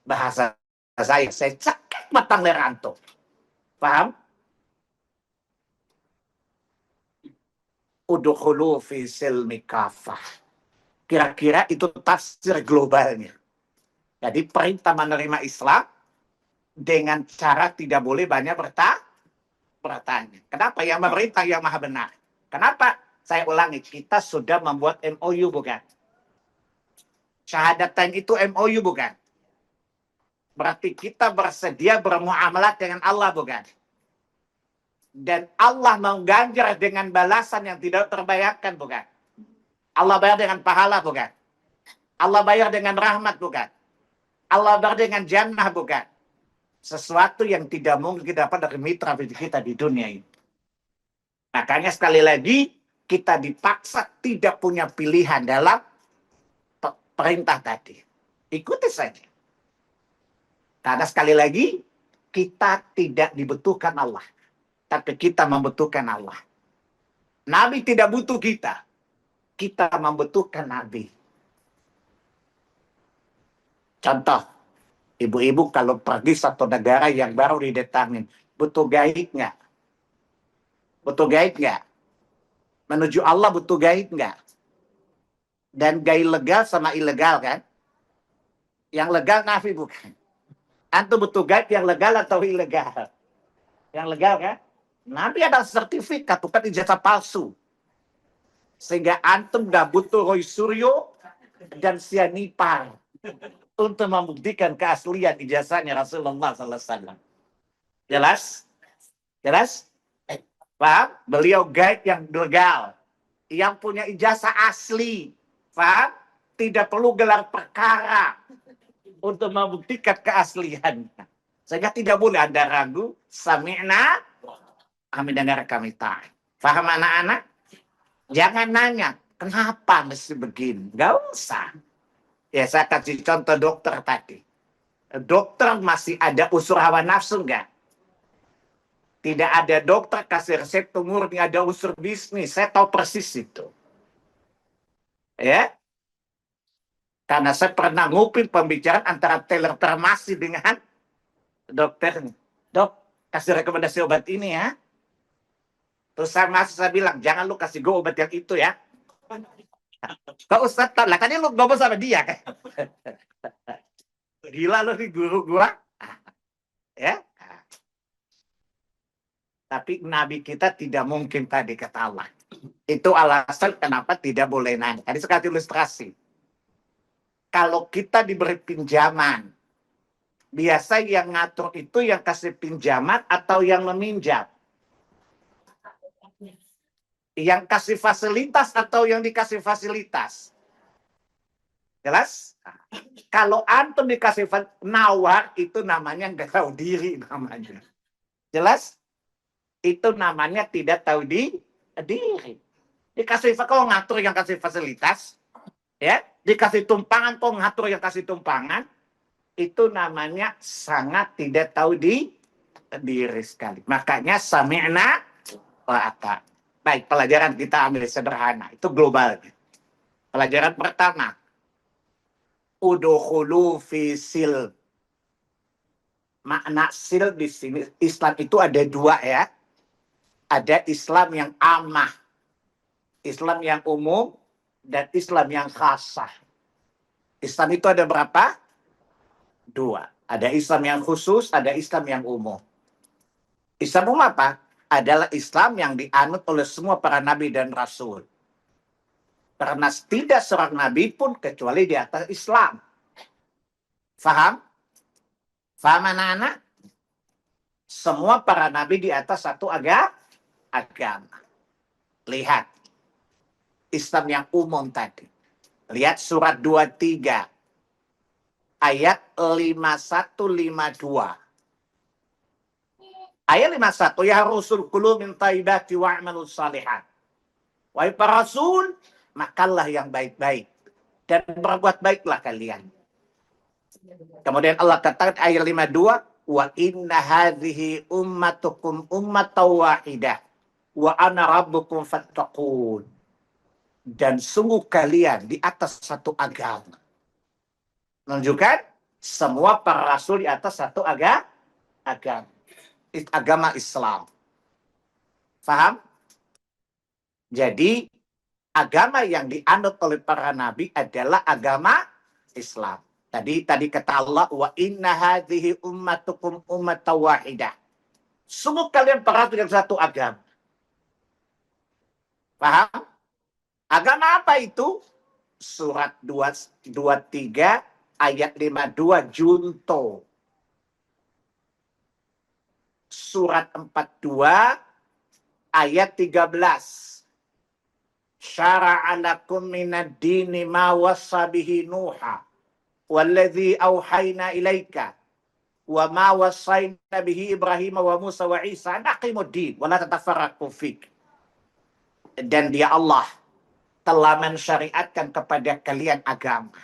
Bahasa saya cekik batang leher antum. Paham? Udkhulu fi silmi kafah. Kira-kira itu tafsir globalnya. Jadi perintah menerima Islam dengan cara tidak boleh banyak bertanya. Kenapa? Yang memerintah yang maha benar. Kenapa? Saya ulangi, kita sudah membuat MOU, bukan? Syahadatain itu MOU, bukan? Berarti kita bersedia bermuamalah dengan Allah, bukan? Dan Allah mengganjar dengan balasan yang tidak terbayarkan, bukan? Allah bayar dengan pahala, bukan? Allah bayar dengan rahmat, bukan? Allah bayar dengan jannah, bukan? Sesuatu yang tidak mungkin kita dapat dari mitra kita di dunia ini. Makanya sekali lagi, kita dipaksa tidak punya pilihan dalam perintah tadi. Ikuti saja. Karena sekali lagi, kita tidak dibutuhkan Allah. Tapi kita membutuhkan Allah. Nabi tidak butuh kita. Kita membutuhkan Nabi. Contoh, ibu-ibu kalau pergi satu negara yang baru didatangin, butuh guide nggak? Butuh guide nggak? Menuju Allah butuh guide nggak? Dan guide legal sama ilegal kan? Yang legal Nabi bukan. Antum butuh guide yang legal atau ilegal? Yang legal kan? Nabi ada sertifikat, bukan ijazah palsu. Sehingga antum nggak butuh Roy Suryo dan Sianipar untuk membuktikan keaslian ijazahnya Rasulullah SAW. Jelas? Jelas? Paham? Beliau guide yang legal. Yang punya ijazah asli. Paham? Tidak perlu gelar perkara untuk membuktikan keasliannya. Sehingga tidak boleh Anda ragu. Sami'na, kami dengar, kami taat. Paham anak-anak? Jangan nanya. Kenapa mesti begini? Nggak usah. Ya saya kasih contoh dokter tadi. Dokter masih ada unsur hawa nafsu nggak? Tidak ada dokter kasih resep murni ada unsur bisnis. Saya tahu persis itu. Ya, karena saya pernah nguping pembicaraan antara Taylor Farmasi dengan dokter. Dok, kasih rekomendasi obat ini ya. Terus saya bilang, jangan lu kasih gue obat yang itu ya. Kok Ustaz tahu lah, kan lu ngomong sama dia kan. Gila lu nih guru gua. Ya. Tapi Nabi kita tidak mungkin tadi kata Allah. Itu alasan kenapa tidak boleh nanya. Tadi sekali ilustrasi. Kalau kita diberi pinjaman, biasa yang ngatur itu yang kasih pinjaman atau yang meminjam? Yang kasih fasilitas atau yang dikasih fasilitas? Jelas? Kalau antum dikasih nawar, itu namanya nggak tahu diri namanya. Jelas? Itu namanya tidak tahu diri. Dikasih kalau ngatur yang kasih fasilitas, ya, dikasih tumpangan kok ngatur yang kasih tumpangan, itu namanya sangat tidak tahu diri sekali. Makanya sami'na wa ata. Baik, pelajaran kita ambil sederhana, itu global. Pelajaran pertama, udkhulu fi silm. Makna silm di sini Islam itu ada dua ya. Ada Islam yang amah, Islam yang umum, dan Islam yang khasah. Islam itu ada berapa? Dua. Ada Islam yang khusus, ada Islam yang umum. Islam umum apa? Adalah Islam yang dianut oleh semua para nabi dan rasul. Karena tidak seorang nabi pun kecuali di atas Islam. Faham? Faham anak-anak? Semua para nabi di atas satu agama. Lihat. Islam yang umum tadi. Lihat surat 23. Ayat 51-52. Ayat 51. Ya Rasul kulu min taibati wa'amalu salihat. Wahai para Rasul, makanlah yang baik-baik. Dan berbuat baiklah kalian. Kemudian Allah katakan ayat 52. Wa inna hadhihi ummatukum ummatan wahidah. Wa ana rabbukum fattaqun. Dan sungguh kalian di atas satu agama. Menunjukkan semua para rasul di atas satu agama. Agama Islam. Faham? Jadi agama yang dianut oleh para nabi adalah agama Islam. Tadi kata Allah, wa inna hadhihi ummatukum ummatan wahidah. Sungguh kalian para rasul yang satu agama. Paham? Agama apa itu? Surat 23 ayat 52 junto. Surat 42 ayat 13. Syara'a lakum minad dini ma wassa bihi Nuha walladzi auhayna ilaika wa ma wassayna bihi Ibrahim wa Musa wa Isa an aqimuddin wa la tatafarraqu fik. Dan dia Allah telah mensyariatkan kepada kalian agama.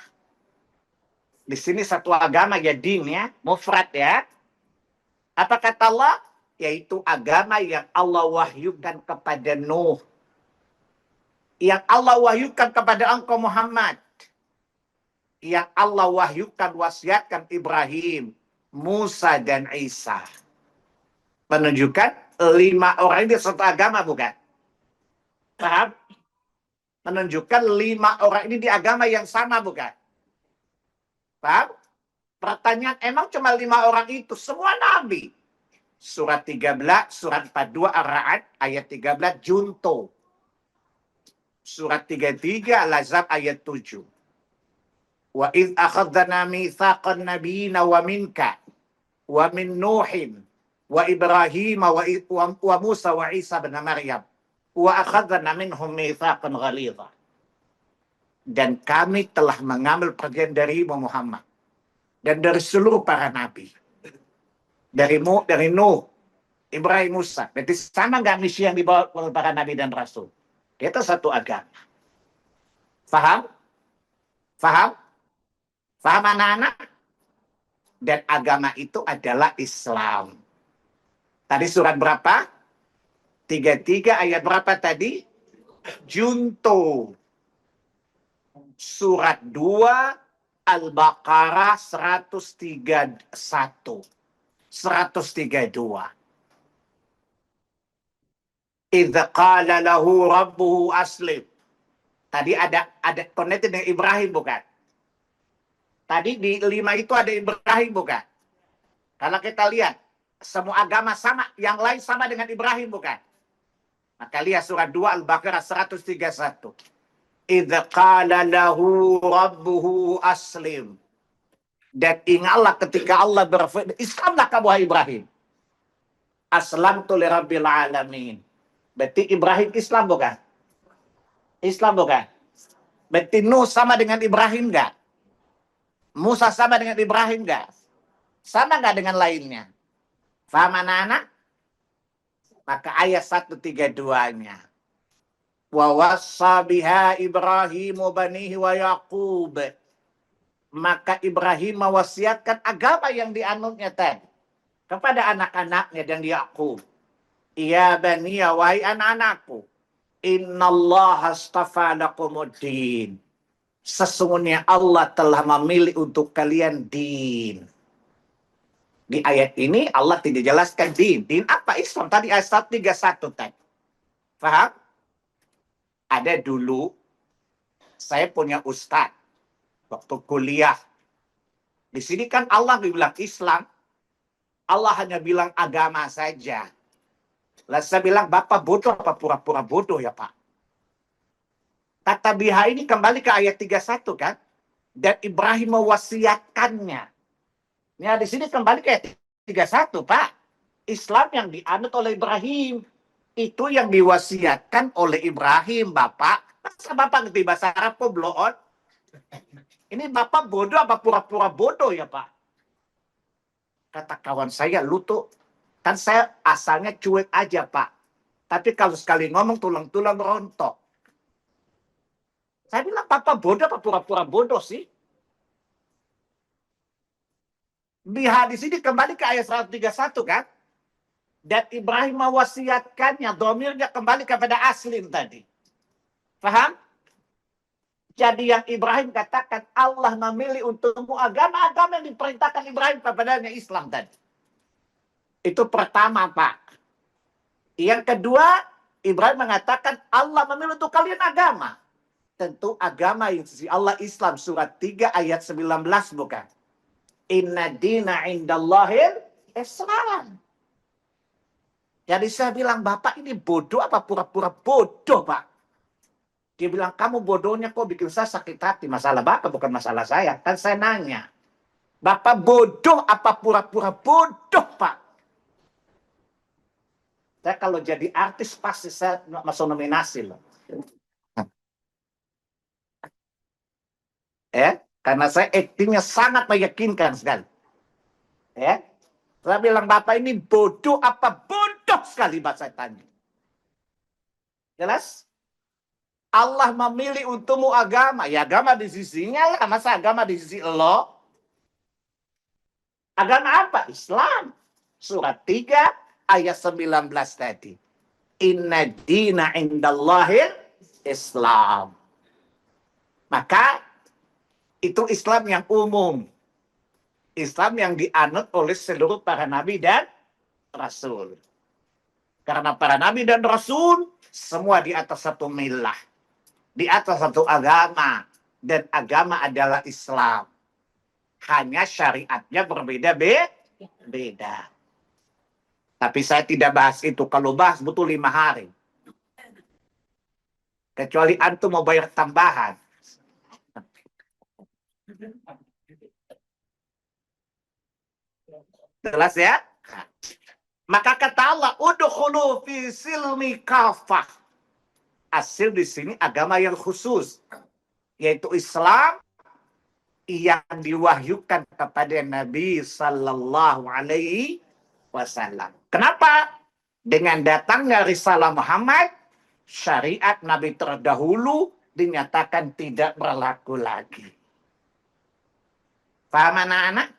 Di sini satu agama ya din ya, mufrad ya. Apa kata Allah? Yaitu agama yang Allah wahyukan kepada Nuh. Yang Allah wahyukan kepada engkau Muhammad. Yang Allah wahyukan wasiatkan Ibrahim, Musa dan Isa. Menunjukkan 5 orang ini satu agama bukan? Paham? Menunjukkan 5 orang ini di agama yang sama bukan? Paham? Pertanyaan, emang cuma 5 orang itu? Semua nabi. Surat 13, surat 42 Ar-Ra'd ayat 13 junto. Surat 33 Al-Ahzab ayat 7. Wa idh akhadna mitsaqan nabiyina wa minka wa min Nuhin wa Ibrahim wa Musa wa Isa bin Maryam. Wa akhadna minhum mitsaqan ghalidha. Dan kami telah mengambil perjanjian dari Muhammad dan dari seluruh para nabi. Dari Nuh, Ibrahim, Musa. Berarti sama nggak misi yang dibawa oleh para nabi dan rasul? Kita satu agama. Faham? Faham? Faham anak-anak? Dan agama itu adalah Islam. Tadi surat berapa? 33 ayat berapa tadi? Junto. Surat 2 Al-Baqarah 131. 132. Idza qala lahu rabbuhu aslim. Tadi ada connected dengan Ibrahim bukan? Tadi di 5 itu ada Ibrahim bukan? Kalau kita lihat semua agama sama, yang lain sama dengan Ibrahim bukan? Maka lihat surat 2 Al-Baqarah 131. Idza qala lahu rabbuhu aslim. Dan ingatlah ketika Allah berfirman, Islamlah kamu wahai Ibrahim. Aslamtu li rabbil alamin. Berarti Ibrahim Islam bukan? Islam bukan? Berarti Nuh sama dengan Ibrahim enggak? Musa sama dengan Ibrahim enggak? Sama enggak dengan lainnya? Faham anak-anak? Maka ayat 132-nya. Wa wassa biha Ibrahimu banihi wa Yaqub. Maka Ibrahim mewasiatkan agama yang dianutnya tadi kepada anak-anaknya dan Yakub. Ya bani, ya wahai anak-anakku, innallaha astafa lakumuddin. Sesungguhnya Allah telah memilih untuk kalian din. Di ayat ini Allah tidak jelaskan din. Din apa? Islam. Tadi ayat 131 tadi. Faham? Ada dulu, saya punya ustadz. Waktu kuliah. Di sini kan Allah bilang Islam. Allah hanya bilang agama saja. Lalu saya bilang, Bapak bodoh apa pura-pura bodoh ya Pak? Kata biha ini kembali ke ayat 31 kan? Dan Ibrahim mewasiatkannya. Nah di sini kembali ke ayat 31 Pak. Islam yang dianut oleh Ibrahim. Itu yang diwasiatkan oleh Ibrahim Bapak. Masa Bapak ngerti bahasa Arab kok bloon? Ini Bapak bodoh apa pura-pura bodoh ya Pak? Kata kawan saya, lu tuh, kan saya asalnya cuek aja Pak. Tapi kalau sekali ngomong tulang-tulang rontok. Saya bilang, Bapak bodoh apa pura-pura bodoh sih? Biha di sini kembali ke ayat 131 kan? Dan Ibrahim mewasiatkannya, domirnya kembali kepada aslim tadi. Paham? Jadi yang Ibrahim katakan, Allah memilih untukmu agama-agama yang diperintahkan Ibrahim kepadanya Islam tadi. Itu pertama, Pak. Yang kedua, Ibrahim mengatakan, Allah memilih untuk kalian agama. Tentu agama yang sisi Allah Islam, surat 3 ayat 19 bukan? Inna dina indallahil Islam. Jadi saya bilang, Bapak ini bodoh apa pura-pura bodoh, Pak? Dia bilang, kamu bodohnya kok bikin saya sakit hati. Masalah Bapak bukan masalah saya. Kan saya nanya. Bapak bodoh apa pura-pura bodoh, Pak? Saya kalau jadi artis pasti saya masuk nominasi loh. Karena saya aktingnya sangat meyakinkan sekali. Saya bilang, Bapak ini bodoh apa bodoh sekali, Pak, saya tanya. Jelas? Allah memilih untukmu agama. Ya agama di sisinya lah. Masa agama di sisi Allah? Agama apa? Islam. Surat 3 ayat 19 tadi. Inna dina indallahil Islam. Maka itu Islam yang umum. Islam yang dianut oleh seluruh para nabi dan rasul. Karena para nabi dan rasul semua di atas satu milah. Di atas satu agama. Dan agama adalah Islam. Hanya syariatnya berbeda-beda. Tapi saya tidak bahas itu. Kalau bahas butuh 5 hari. Kecuali antum mau bayar tambahan. Jelas ya? Maka kata Allah, udkhulu fi silmi kafah. Asil di sini agama yang khusus, yaitu Islam yang diwahyukan kepada Nabi Sallallahu Alaihi Wasallam. Kenapa? Dengan datangnya risalah Muhammad, syariat Nabi terdahulu dinyatakan tidak berlaku lagi. Paham anak-anak?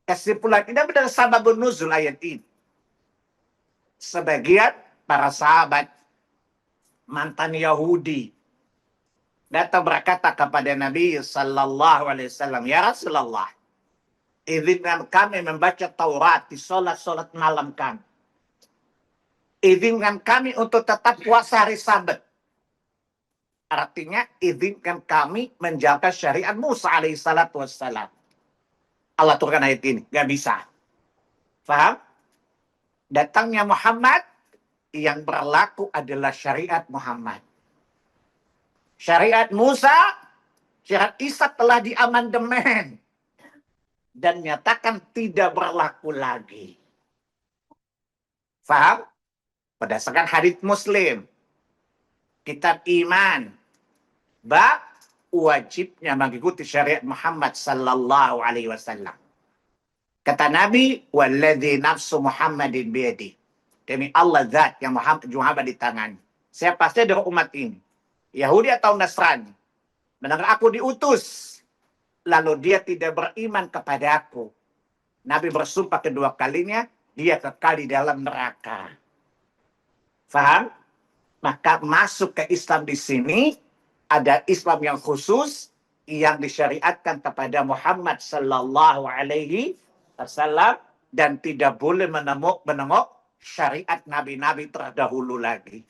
Kesimpulan ini benar sababun nuzul ayat ini. Sebagian para sahabat mantan Yahudi datang berkata kepada Nabi Sallallahu Alaihi Wasallam, ya Rasulullah, izinkan kami membaca Taurat di solat malam kami. Izinkan kami untuk tetap puasa hari Sabat. Artinya izinkan kami menjaga syariat Musa alaihissalatu wassalam. Allah turunkan ayat ini, nggak bisa. Faham? Datangnya Muhammad, yang berlaku adalah syariat Muhammad. Syariat Musa, syariat Isa telah diamandemen dan nyatakan tidak berlaku lagi. Faham? Berdasarkan hadits Muslim, kitab iman, bab wajibnya mengikuti syariat Muhammad sallallahu alaihi wasallam. Kata Nabi, walladzi nafsu Muhammadin biyadi. Demi Allah zat yang Muhammad di tangan. Saya pasti dari umat ini, Yahudi atau Nasrani, mendengar aku diutus, lalu dia tidak beriman kepada aku. Nabi bersumpah kedua kalinya, dia kekal di dalam neraka. Faham? Maka masuk ke Islam di sini, ada Islam yang khusus, yang disyariatkan kepada Muhammad sallallahu alaihi wasallam, dan tidak boleh menengok syariat nabi-nabi terdahulu lagi.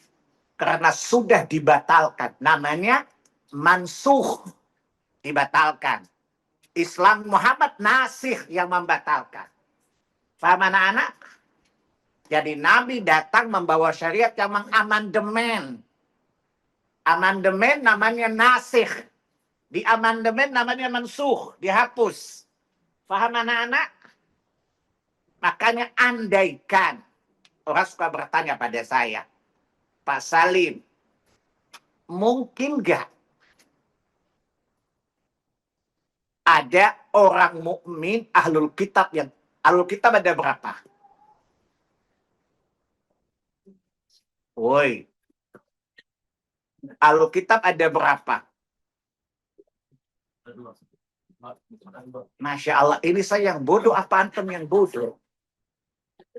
Karena sudah dibatalkan. Namanya mansuh. Dibatalkan. Islam Muhammad nasih yang membatalkan. Paham anak-anak? Jadi Nabi datang membawa syariat yang mengamandemen. Amandemen namanya nasih. Di amandemen namanya mansuh. Dihapus. Paham anak-anak? Makanya andaikan. Orang suka bertanya pada saya, Pak Salim, mungkin gak ada orang mukmin ahlul kitab yang ahlul kitab ada berapa? Woi, ahlul kitab ada berapa? Masya Allah, ini saya yang bodoh apa antum yang bodoh?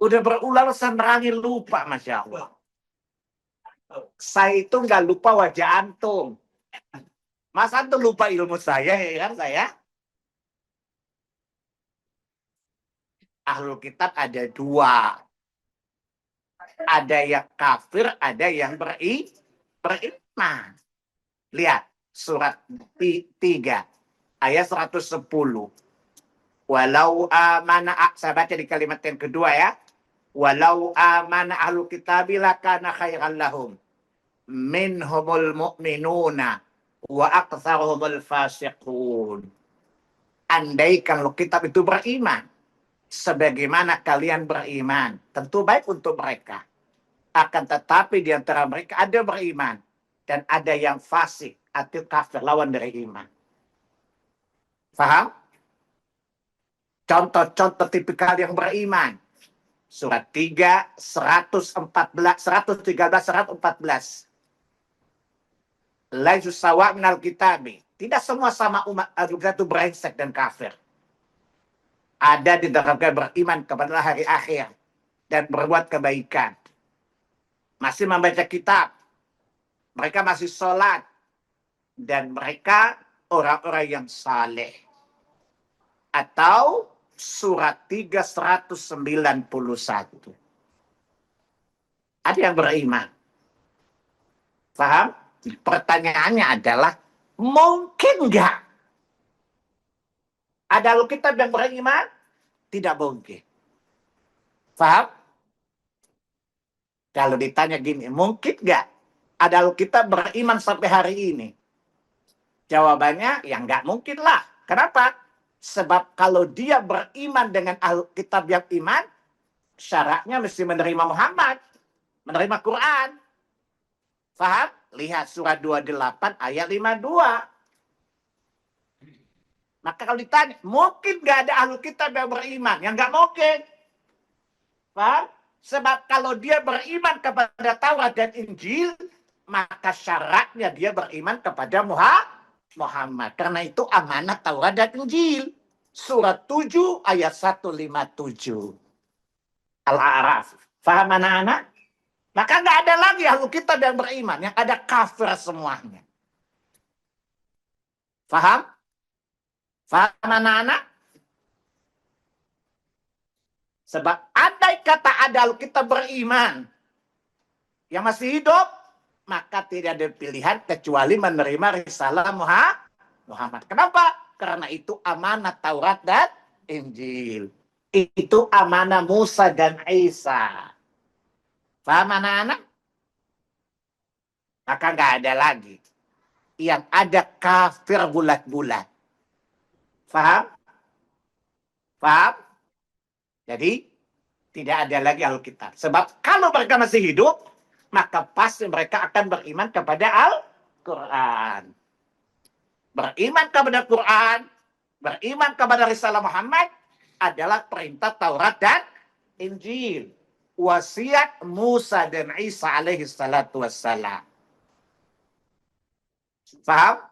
Udah berulang merangi lupa, Masya Allah. Saya itu nggak lupa wajah antum. Mas antum lupa ilmu saya, ya kan saya? Ahlul kitab ada dua. Ada yang kafir, ada yang beriman. Lihat, surat 3, ayat 110. Walau amana, saya baca di kalimat yang kedua ya. Walau amana ahlul kitabi lakana khairan lahum. Minhumul mu'minuna wa aktsaruhumul fasiqun. Andaikan ahlul kitab itu beriman, sebagaimana kalian beriman, tentu baik untuk mereka. Akan tetapi di antara mereka ada beriman dan ada yang fasik atau kafir, lawan dari iman. Faham? Contoh-contoh tipikal yang beriman. Surat 3, 113, 114. Laisu sawa minal kitabi. Tidak semua sama umat itu brengsek dan kafir. Ada di dalam beriman kepada hari akhir dan berbuat kebaikan. Masih membaca kitab. Mereka masih sholat. Dan mereka orang-orang yang saleh. Atau surat 3, 191. Ada yang beriman. Paham? Pertanyaannya adalah, mungkin nggak ada ahlul kitab yang beriman? Tidak mungkin. Paham? Kalau ditanya gini, mungkin nggak ada ahlul kitab beriman sampai hari ini? Jawabannya, ya nggak mungkin lah. Kenapa? Sebab kalau dia beriman dengan ahlul kitab yang iman, syaratnya mesti menerima Muhammad, menerima Quran. Paham? Lihat surat 28 ayat 52. Maka kalau ditanya, mungkin nggak ada ahlul kitab yang beriman? Yang nggak mungkin. Paham? Sebab kalau dia beriman kepada Taurat dan Injil, maka syaratnya dia beriman kepada Muhammad. Karena itu amanat Taurat dan Injil. Surat 7 ayat 157. Al-A'raf. Faham anak-anak? Maka nggak ada lagi ahlu kitab yang beriman. Yang ada kafir semuanya. Faham? Faham anak-anak? Sebab andai kata ada ahlu kitab beriman yang masih hidup, maka tidak ada pilihan kecuali menerima risalah Muhammad. Kenapa? Karena itu amanat Taurat dan Injil. Itu amanah Musa dan Isa. Paham anak-anak? Maka nggak ada lagi. Yang ada kafir bulat-bulat. Paham? Paham? Jadi, tidak ada lagi Alkitab. Sebab kalau mereka masih hidup, maka pasti mereka akan beriman kepada Al-Quran. Beriman kepada Quran, beriman kepada risalah Muhammad adalah perintah Taurat dan Injil. Wasiat Musa dan Isa alaihi salatu wassalam. Paham?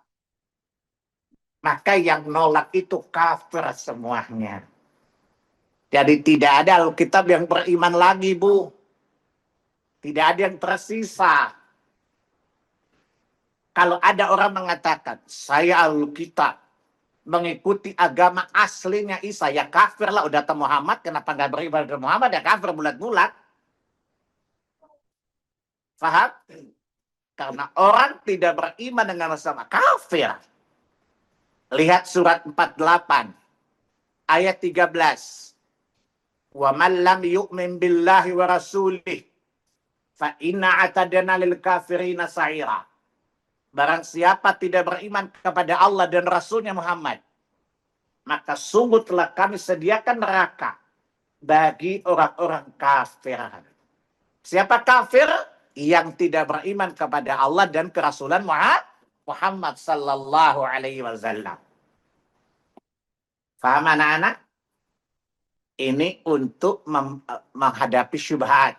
Maka yang nolak itu kafir semuanya. Jadi tidak ada Alkitab yang beriman lagi, Bu. Tidak ada yang tersisa. Kalau ada orang mengatakan, saya Alkitab, mengikuti agama aslinya Isa, ya kafir lah, udah temu Muhammad, kenapa nggak beriman kepada Muhammad, ya kafir bulat-bulat. Paham? Karena orang tidak beriman dengan sama kafir. Lihat surat 48, ayat 13. Wa man lam yu'min billahi wa rasulih fa inna atadna lil kafirina sa'ira. Barang siapa tidak beriman kepada Allah dan Rasulnya Muhammad, maka sungguh telah kami sediakan neraka bagi orang-orang kafir. Siapa kafir? Yang tidak beriman kepada Allah dan kerasulan Muhammad sallallahu alaihi wasallam. Faham anak-anak? Ini untuk menghadapi syubhat.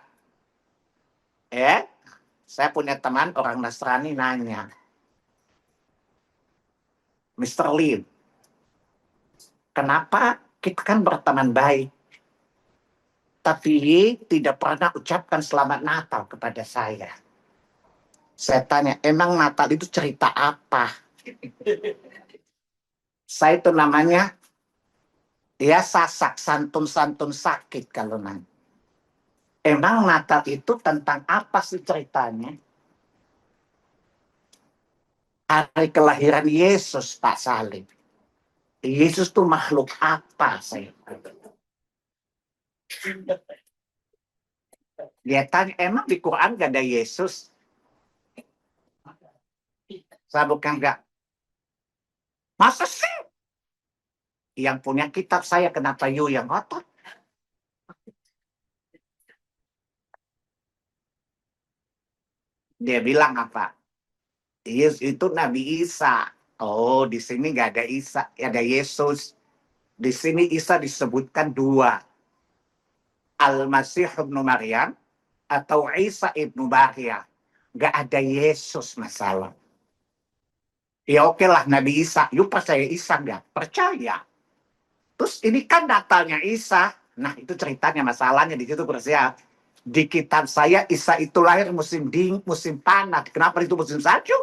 Saya punya teman orang Nasrani nanya, Mr. Lim, kenapa kita kan berteman baik, tapi tidak pernah ucapkan selamat Natal kepada saya? Saya tanya, emang Natal itu cerita apa? Saya itu namanya, ya sasak, santun-santun sakit kalau nanya. Emang Natal itu tentang apa sih ceritanya? Hari kelahiran Yesus, Pak Salim. Yesus itu makhluk apa, saya? Dia tanya, emang di Quran gak ada Yesus? Saya bukan enggak. Masa sih? Yang punya kitab saya, kenapa you yang ngotot? Dia bilang apa? Yesus itu Nabi Isa. Oh, di sini nggak ada Isa, ada Yesus. Di sini Isa disebutkan dua. Al-Masih ibnu Maryam atau Isa ibnu Maryam. Nggak ada Yesus masalah. Ya oke lah Nabi Isa. You percaya Isa nggak? Percaya. Terus ini kan Natalnya Isa. Nah itu ceritanya, masalahnya di situ bersiap. Di kitab saya Isa itu lahir musim dingin, musim panas. Kenapa itu musim salju?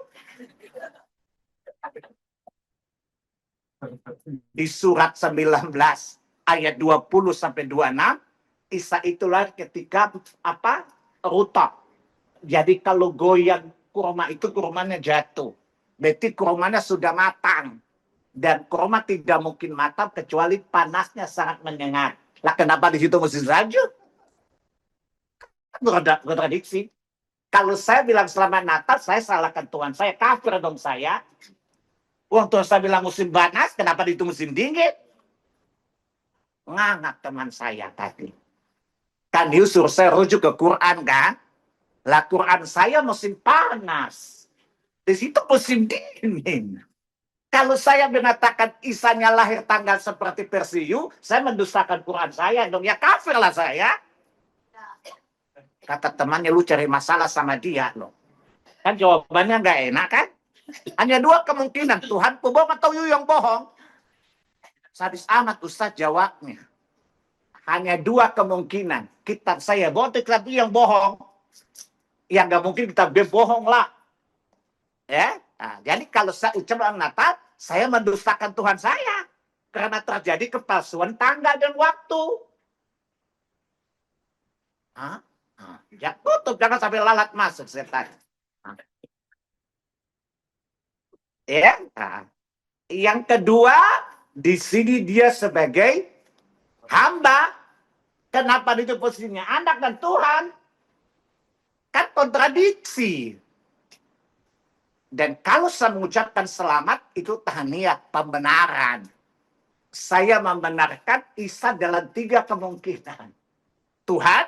Di surat 19 ayat 20 sampai 26, Isa itu lahir ketika apa? Rutab. Jadi kalau goyang kurma itu kurmanya jatuh. Berarti kurmanya sudah matang. Dan kurma tidak mungkin matang kecuali panasnya sangat menyengat. Lah kenapa di situ musim salju? Kontradiksi. Kalau saya bilang selamat Natal, saya salahkan Tuhan saya, kafir dong saya. Waktu saya bilang musim panas, kenapa itu musim dingin? Ngangak teman saya tadi. Kan dia suruh saya rujuk ke Quran kan? Lah Quran saya musim panas. Di situ musim dingin. Kalau saya mengatakan Isanya lahir tanggal seperti Persiu, saya mendustakan Quran saya dong. Ya kafir lah saya. Kata temannya, lu cari masalah sama dia loh. Kan jawabannya nggak enak kan? Hanya dua kemungkinan, Tuhan bohong atau you yang bohong. Sadis amat Ustaz jawabnya. Hanya dua kemungkinan. Kitab saya bohong, kitab you yang bohong. Yang nggak mungkin kitab dia bohong lah. Ya, nah, jadi kalau saya ucapkan Natal, saya mendustakan Tuhan saya. Karena terjadi kepalsuan tanggal dan waktu. Hah? Ya tutup, jangan sampai lalat masuk setan. Ya. Nah. Yang kedua, di sini dia sebagai hamba. Kenapa itu posisinya anak dan Tuhan? Kan kontradiksi. Dan kalau saya mengucapkan selamat, itu tahniat, pembenaran. Saya membenarkan Isa dalam 3 kemungkinan. Tuhan,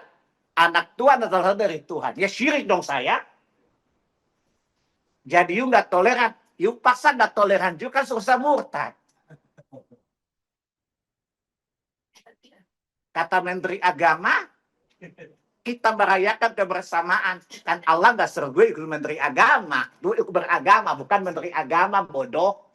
anak Tuhan adalah dari Tuhan. Ya syirik dong saya. Jadi you nggak toleran. You paksa nggak toleran juga kan susah murtad. Kata Menteri Agama, kita merayakan kebersamaan. Kan Allah nggak suruh gue ikut Menteri Agama. Gue ikut beragama, bukan Menteri Agama, bodoh.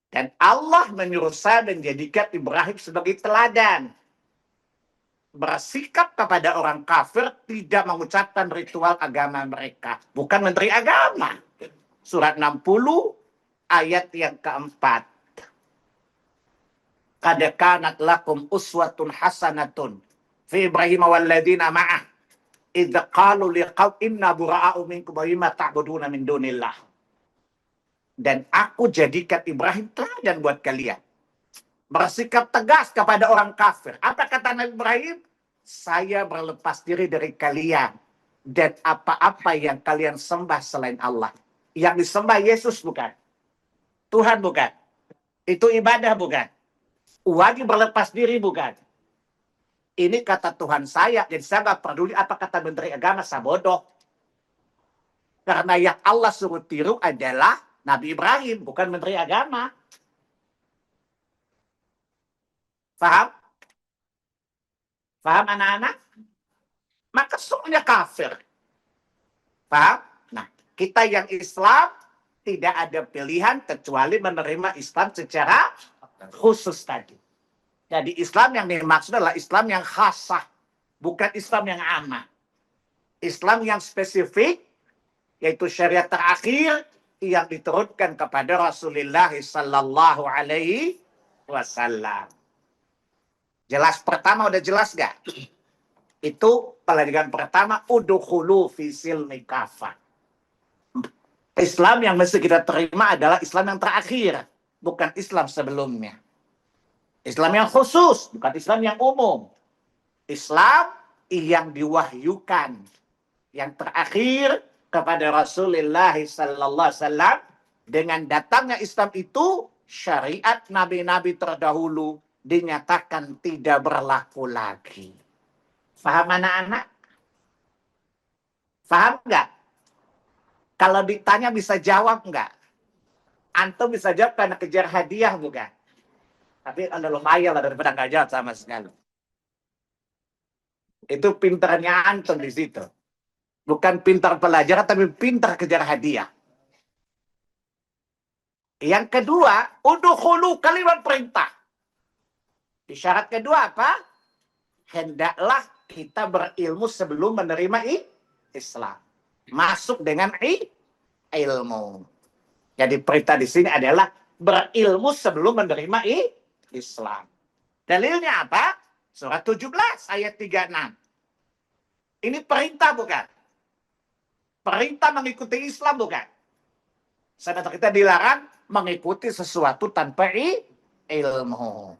Dan Allah menyuruh saya menjadikan Ibrahim sebagai teladan. Bersikap kepada orang kafir tidak mengucapkan ritual agama mereka. Bukan Menteri Agama. Surat 60 ayat yang keempat. Qad kanat lakum uswatun hasanatun fi Ibrahim walladzina ma'ah idz qalu liqaum inna bura'a'u minkum wa mimma ta'buduna min dunillah. Dan aku jadikan Ibrahim teladan buat kalian. Bersikap tegas kepada orang kafir. Apa kata Nabi Ibrahim? Saya berlepas diri dari kalian dan apa-apa yang kalian sembah selain Allah. Yang disembah Yesus bukan? Tuhan bukan? Itu ibadah bukan? Wajib berlepas diri bukan? Ini kata Tuhan saya, jadi saya nggak peduli apa kata Menteri Agama, saya bodoh. Karena yang Allah suruh tiru adalah Nabi Ibrahim, bukan Menteri Agama. Paham? Paham anak-anak? Maka semuanya kafir. Paham? Nah, kita yang Islam tidak ada pilihan kecuali menerima Islam secara khusus tadi. Jadi Islam yang dimaksud adalah Islam yang khasah, bukan Islam yang amah. Islam yang spesifik, yaitu syariat terakhir yang diturunkan kepada Rasulullah Sallallahu Alaihi Wasallam. Jelas pertama udah jelas gak? Itu pelajaran pertama, udkhulu fi silmi kafah. Islam yang mesti kita terima adalah Islam yang terakhir, bukan Islam sebelumnya. Islam yang khusus, bukan Islam yang umum. Islam yang diwahyukan, yang terakhir kepada Rasulullah Sallallahu Alaihi Wasallam. Dengan datangnya Islam itu, syariat nabi-nabi terdahulu dinyatakan tidak berlaku lagi. Faham anak-anak? Faham nggak? Kalau ditanya bisa jawab nggak? Antum bisa jawab karena kejar hadiah bukan? Tapi ada lumayan lah daripada nggak jawab sama sekali. Itu pintarnya antum di situ. Bukan pintar pelajaran, tapi pintar kejar hadiah. Yang kedua, udkhulu kalimat perintah. Isyarat kedua apa? Hendaklah kita berilmu sebelum menerima Islam. Masuk dengan ilmu. Jadi perintah di sini adalah berilmu sebelum menerima Islam. Dalilnya apa? Surat 17 ayat 36. Ini perintah bukan? Perintah mengikuti Islam bukan? Sedangkan kita dilarang mengikuti sesuatu tanpa ilmu.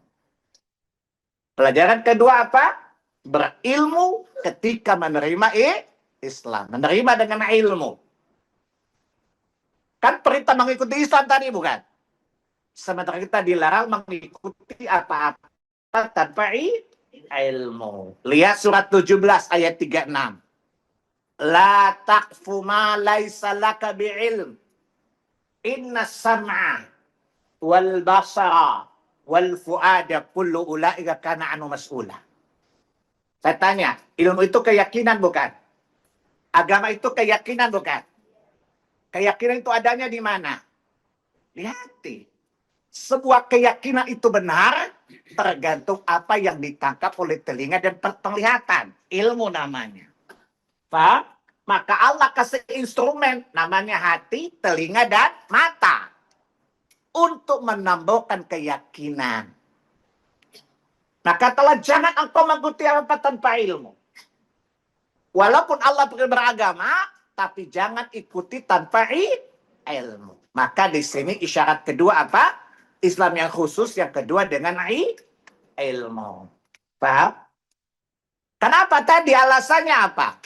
Pelajaran kedua apa? Berilmu ketika menerima Islam. Menerima dengan ilmu. Kan perintah mengikuti Islam tadi bukan? Sementara kita dilarang mengikuti apa-apa tanpa ilmu. Lihat surat 17 ayat 36. La taqfu ma laysa laka bi'ilm. Inna sam'a wal basara wal fu'ada kullu ulaika kana anu mas'ula. Saya tanya, ilmu itu keyakinan bukan? Agama itu keyakinan bukan? Keyakinan itu adanya di mana? Di hati. Sebuah keyakinan itu benar tergantung apa yang ditangkap oleh telinga dan penglihatan. Ilmu namanya. Paham? Maka Allah kasih instrumen namanya hati, telinga, dan mata. Untuk menambahkan keyakinan. Nah katalah jangan engkau mengikuti apa tanpa ilmu. Walaupun Allah beragama, tapi jangan ikuti tanpa ilmu. Maka di sini isyarat kedua apa? Islam yang khusus, yang kedua dengan ilmu. Paham? Kenapa tadi alasannya apa?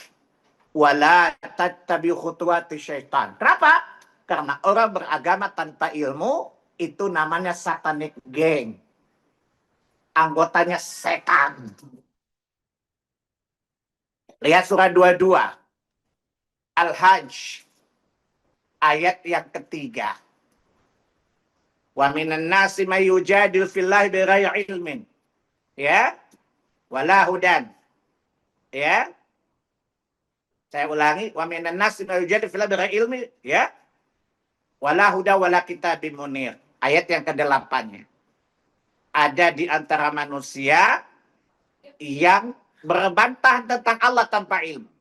Wala tattabi khutuwati syaitan. Kenapa? Karena orang beragama tanpa ilmu, itu namanya satanic gang. Anggotanya setan. Lihat surah 22. Al-Hajj. Ayat yang ketiga. Wa minan nasi may yujadil fillahi bighairi ilmin. Ya. Wala hudan. Ya. Saya ulangi, wa minan nasi may yujadil fillahi bighairi ilmin, ya. Wala huda wala kitabim munir. Ayat yang ke-8-nya. Ada di antara manusia yang berbantah tentang Allah tanpa ilmu.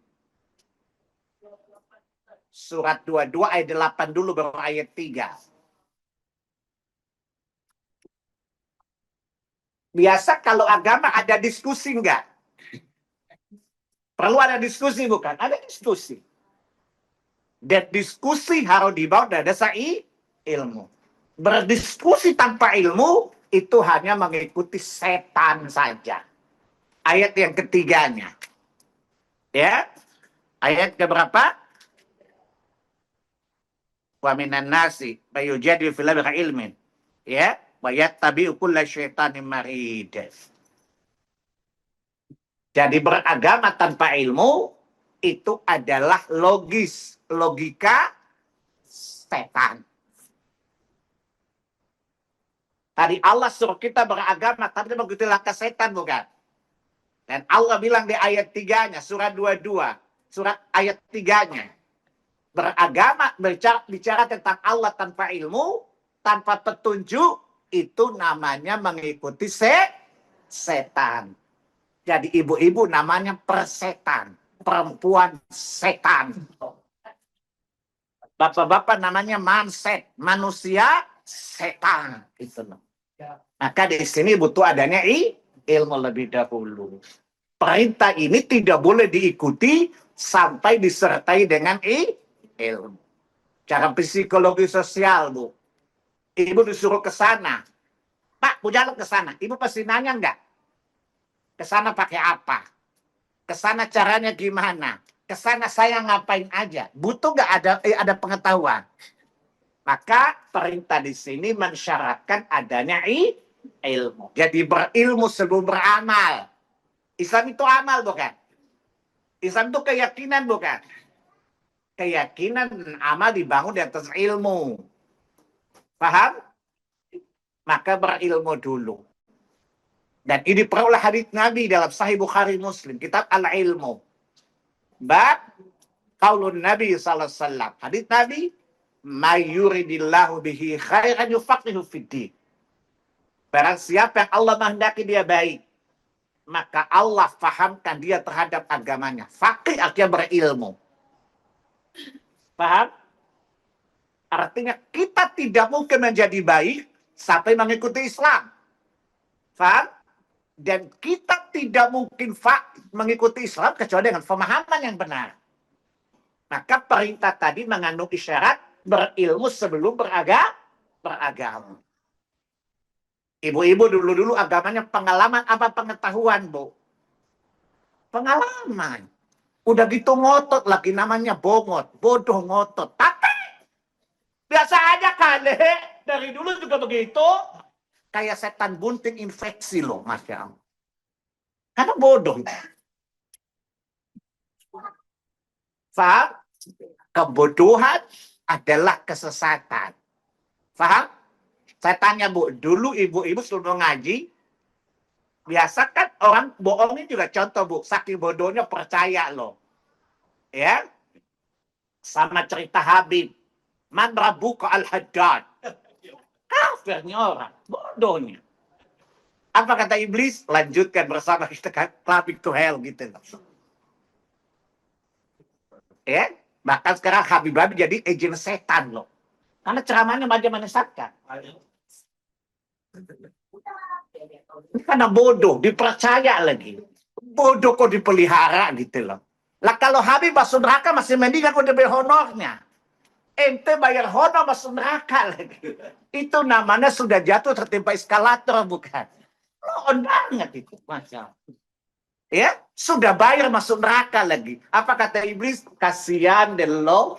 Surat 22 ayat 8 dulu baru ayat 3. Biasa kalau agama ada diskusi enggak? Perlu ada diskusi bukan? Ada diskusi. Dan diskusi harus dibawa dari dasar ilmu. Berdiskusi tanpa ilmu itu hanya mengikuti setan saja. Ayat yang ketiganya. Ya. Ayat keberapa? Wa minan nasi mayujadilu fillahi bighairi ilmin. Ya. Wa yattabi'u kulla syaitanin marid. Jadi beragama tanpa ilmu itu adalah logika setan. Tadi Allah suruh kita beragama, tapi mengikuti langkah setan bukan? Dan Allah bilang di ayat 3-nya, surat 22, surat ayat 3-nya. Beragama, bicara tentang Allah tanpa ilmu, tanpa petunjuk, itu namanya mengikuti setan. Jadi ibu-ibu namanya persetan, perempuan setan. Bapak-bapak namanya manset, manusia setan. Itu. Maka di sini butuh adanya ilmu lebih dahulu. Perintah ini tidak boleh diikuti sampai disertai dengan ilmu. Cara psikologi sosial, Bu. Ibu disuruh ke sana. Pak, mau jalan ke sana. Ibu pasti nanya enggak? Ke sana pakai apa? Ke sana caranya gimana? Ke sana saya ngapain aja? Butuh enggak ada pengetahuan? Maka perintah di sini mensyaratkan adanya ilmu. Jadi berilmu sebelum beramal. Islam itu amal bukan? Islam itu keyakinan bukan? Keyakinan dan amal dibangun di atas ilmu. Paham? Maka berilmu dulu. Dan ini perulah hadits Nabi dalam Sahih Bukhari Muslim. Kitab Al-Ilmu. Bab qaulun Nabi SAW. Hadits Nabi. Ma yuridillahu bihi khairan yufaqihu fiddin. Barang siapa yang Allah menghendaki dia baik, maka Allah fahamkan dia terhadap agamanya. Faqih artinya berilmu. Paham? Artinya kita tidak mungkin menjadi baik sampai mengikuti Islam. Paham? Dan kita tidak mungkin mengikuti Islam kecuali dengan pemahaman yang benar. Maka perintah tadi mengandung isyarat berilmu sebelum beragama. Ibu-ibu dulu agamanya pengalaman apa pengetahuan, Bu? Pengalaman. Udah gitu ngotot lagi namanya bongot, bodoh ngotot. Tapi biasa aja kali. Dari dulu juga begitu. Kayak setan bunting infeksi loh, Masya Allah. Karena bodoh. Faham? Kebodohan adalah kesesatan. Paham? Saya tanya, Bu, dulu ibu-ibu sebelum ngaji, Biasa kan orang bohongin juga contoh Bu, saking bodohnya percaya loh. Ya, sama cerita Habib. Man rabbuka al-haddad. Kafirnya orang, bodohnya. Apa kata iblis? Lanjutkan bersama kita clubbing to hell gitu loh. Ya, bahkan sekarang Habib jadi agent setan loh. Karena ceramahnya macam menyesatkan. Karena bodoh, dipercaya lagi. Bodoh kok dipelihara gitu loh. Lah kalau Habib masuk neraka masih mendingan udah bayar honornya. Ente bayar honor masuk neraka lagi. Itu namanya sudah jatuh tertimpa eskalator bukan? Loon banget itu. Masya Allah. Ya, sudah bayar masuk neraka lagi. Apa kata iblis? Kasihan deh lo.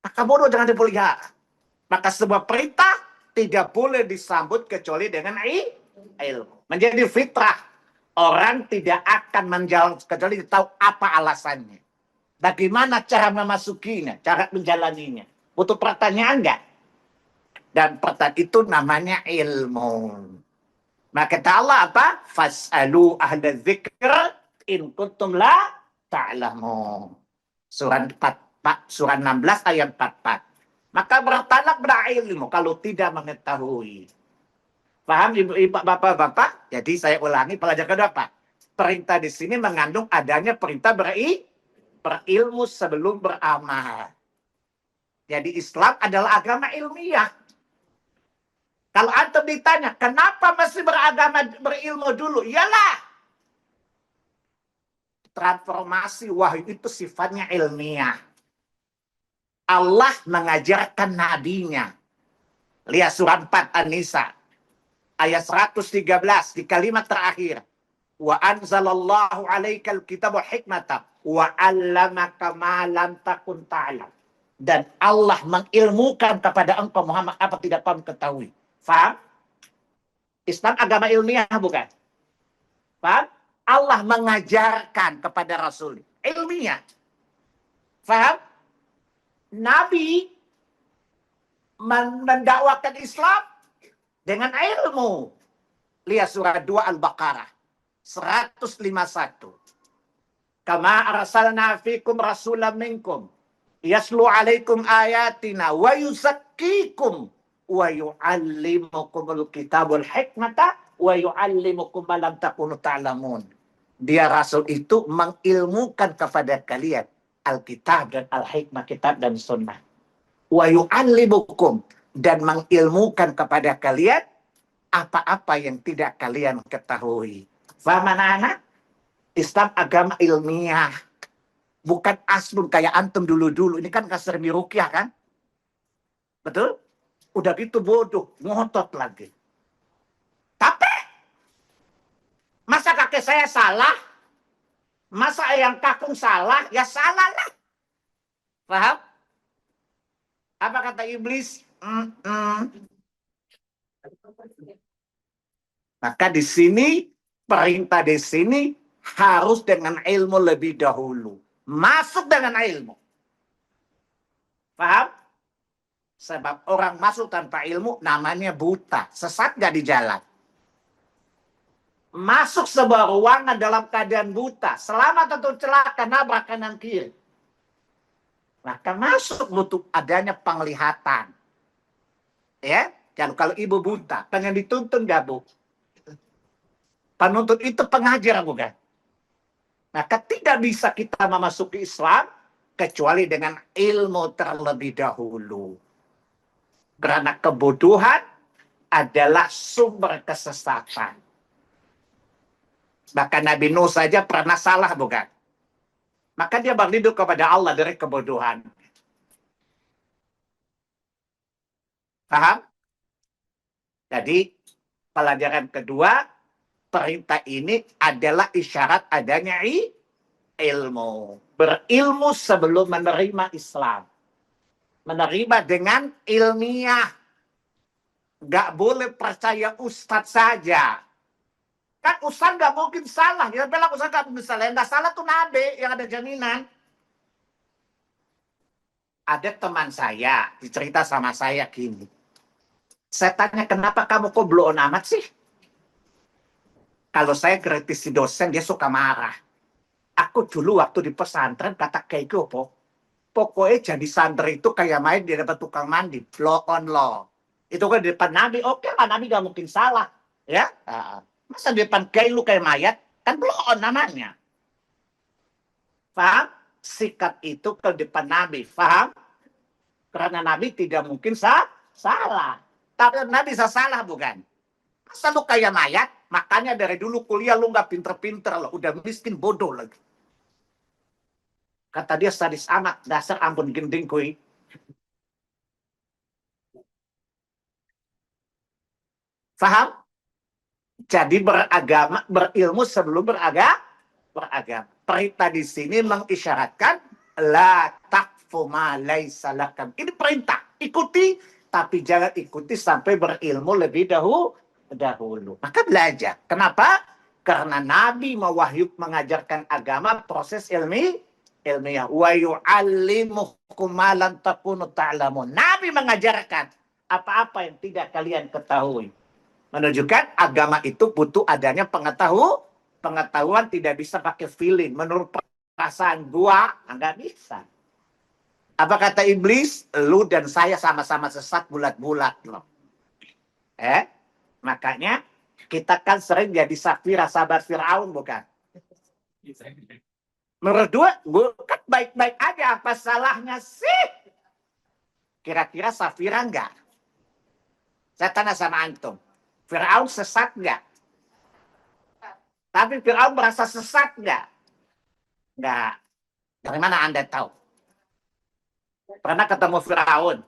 Maka bodoh jangan dipelihara. Maka sebuah perintah tidak boleh disambut kecuali dengan ilmu. Menjadi fitrah. Orang tidak akan menjalankan kecuali tahu apa alasannya. Bagaimana cara memasukinya, cara menjalaninya. Butuh pertanyaan enggak? Dan pertanyaan itu namanya ilmu. Maka kata Allah apa? Fas'alu ahla dzikr in kuntum la ta'lamun. Surah 16 ayat 44. Maka bertanya berilmu kalau tidak mengetahui. Paham ibu-ibu, bapak-bapak? Jadi saya ulangi pelajaran kedua Pak. Perintah di sini mengandung adanya perintah berilmu sebelum beramal. Jadi Islam adalah agama ilmiah. Kalau antum ditanya, kenapa masih berilmu dulu? Iyalah. Transformasi wahyu itu sifatnya ilmiah. Allah mengajarkan nabinya. Lihat surah 4 An-Nisa. Ayat 113 di kalimat terakhir. Wa anzalallahu alaikal kitab wa hikmata wa 'allamaka ma lam takun ta'lam. Dan Allah mengilmukan kepada engkau Muhammad apa tidak kamu ketahui. Faham? Islam agama ilmiah bukan? Paham? Allah mengajarkan kepada Rasul. Ilmiah. Faham? Nabi mendakwakan Islam dengan ilmu. Lihat surah 2 Al-Baqarah. 151. Kama arsalna fikum rasulam minkum. Yaslu alaikum ayatina wa yuzakkikum wa yu'allimukumul kitabul hikmata wa yu'allimukum ma lam takunu ta'lamun. Dia Rasul itu mengilmukan kepada kalian Alkitab dan Al-Hikmah, kitab dan sunnah. Wa yu'allimukum, dan mengilmukan kepada kalian apa-apa yang tidak kalian ketahui. Faham anak-anak? Islam agama ilmiah. Bukan asbun kayak antum dulu-dulu. Ini kan kasar mirukyah kan? Betul? Udah gitu bodoh, ngotot lagi. Tapi, masa kakek saya salah? Masa yang kakung salah? Ya salah lah. Paham? Apa kata iblis? Maka di sini, perintah di sini harus dengan ilmu lebih dahulu. Masuk dengan ilmu. Paham? Sebab orang masuk tanpa ilmu namanya buta. Sesat gak di jalan. Masuk sebuah ruangan dalam keadaan buta. Selamat atau celaka, nabrak kanan kiri. Maka masuk butuh adanya penglihatan. Ya, kalau ibu buta, pengen dituntun gak Bu? Penuntut itu pengajar bukan? Maka tidak bisa kita memasuki Islam kecuali dengan ilmu terlebih dahulu. Karena kebodohan adalah sumber kesesatan. Bahkan Nabi Nuh saja pernah salah bukan? Maka dia berlindung kepada Allah dari kebodohan. Paham? Jadi pelajaran kedua, perintah ini adalah isyarat adanya ilmu. Berilmu sebelum menerima Islam. Menerima dengan ilmiah. Gak boleh percaya ustadz saja. Kan ustadz gak mungkin salah. Dia bilang ustadz gak mungkin salah. Yang gak salah tuh nabi yang ada jaminan. Ada teman saya, dicerita sama saya gini. Saya tanya, kenapa kamu kok blow on amat sih? Kalau saya kritisi dosen, dia suka marah. Aku dulu waktu di pesantren kata kayak gitu, pokoknya jadi santri itu kayak main di depan tukang mandi, blow on law. Itu kan di depan Nabi, oke lah Nabi gak mungkin salah. Ya, masa di depan kayak lu kayak mayat, kan blow on namanya. Paham? Sikap itu ke depan Nabi, paham? Karena Nabi tidak mungkin salah. Tapi Nabi bisa salah bukan? Masa lu kayak mayat? Makanya dari dulu kuliah lu gak pinter-pinter loh. Udah miskin bodoh lagi. Kata dia sadis amat. Dasar ampun gending kui. Faham? Jadi beragama, berilmu sebelum beragama. Perintah di sini mengisyaratkan la taqfu ma laisa lakam. Ini perintah. Ikuti, tapi jangan ikuti sampai berilmu lebih dahulu. Maka belajar. Kenapa? Karena Nabi mengajarkan agama proses ilmiah. Wa yu'allimukum ma lam takunu ta'lamun. Nabi mengajarkan apa-apa yang tidak kalian ketahui. Menunjukkan agama itu butuh adanya pengetahuan, tidak bisa pakai feeling. Menurut perasaan gua, nggak bisa. Apa kata iblis? Lu dan saya sama-sama sesat bulat-bulat loh. Makanya kita kan sering jadi Safira sahabat Fir'aun bukan? Menurut dua, kan baik-baik aja. Apa salahnya sih? Kira-kira Safira enggak? Saya tanya sama antum. Fir'aun sesat enggak? Tapi Fir'aun merasa sesat enggak? Enggak. Dari mana Anda tahu? Pernah ketemu Fir'aun?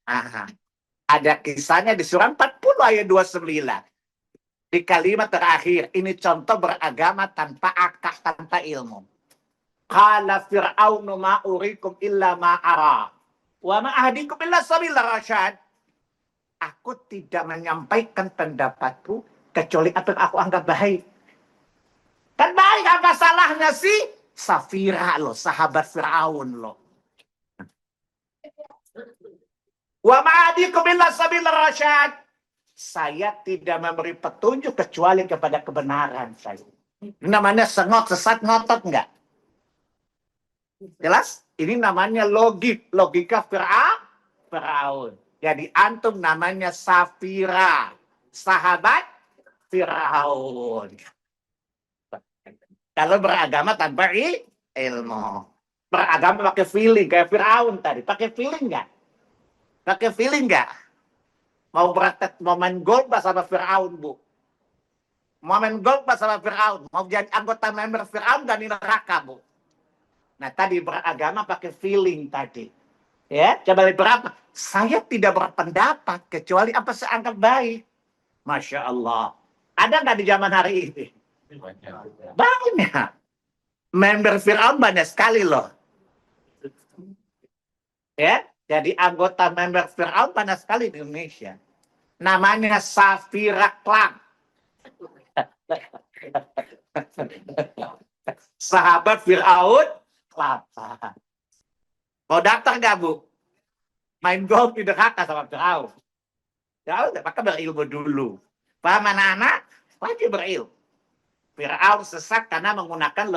Aha. Ada kisahnya di surah 40 ayat 29. Di kalimat terakhir, ini contoh beragama tanpa akal, tanpa ilmu. Qala Fir'aunu ma urikum illa ma ara. Wa ma ahdikum illa sabila rasyad. Aku tidak menyampaikan pendapatku kecuali apa yang aku anggap baik. Kan baik, apa salahnya sih? Safira loh, sahabat Fir'aun loh. Wa ma'adikum illa sabila rasyad. Saya tidak memberi petunjuk kecuali kepada kebenaran saya. Namanya sengok, sesat, ngotot enggak? Jelas? Ini namanya logika Fir'aun. Jadi antum namanya Safira, sahabat Fir'aun. Kalau beragama tanpa ilmu. Beragama pakai feeling, kayak Fir'aun tadi. Pakai feeling enggak? Pakai feeling enggak? Mau berangkat, mau main golf sama Fir'aun, Bu. Mau main golf sama Fir'aun. Mau jadi anggota member Fir'aun dan di neraka, Bu. Nah, tadi beragama pakai feeling tadi. Ya, coba lihat berapa? Saya tidak berpendapat kecuali apa saya anggap baik. Masya Allah. Ada nggak di zaman hari ini? Banyak. Member Fir'aun banyak sekali loh. Ya, jadi anggota member Fir'aun banyak sekali di Indonesia. Namanya Safira Club. Sahabat Fir'aun Club. Mau daftar nggak, Bu? Main golf di neraka sama Fir'aun. Ya udah, maka berilmu dulu. Paham anak-anak? Wajib berilmu. Fir'aun sesat karena menggunakan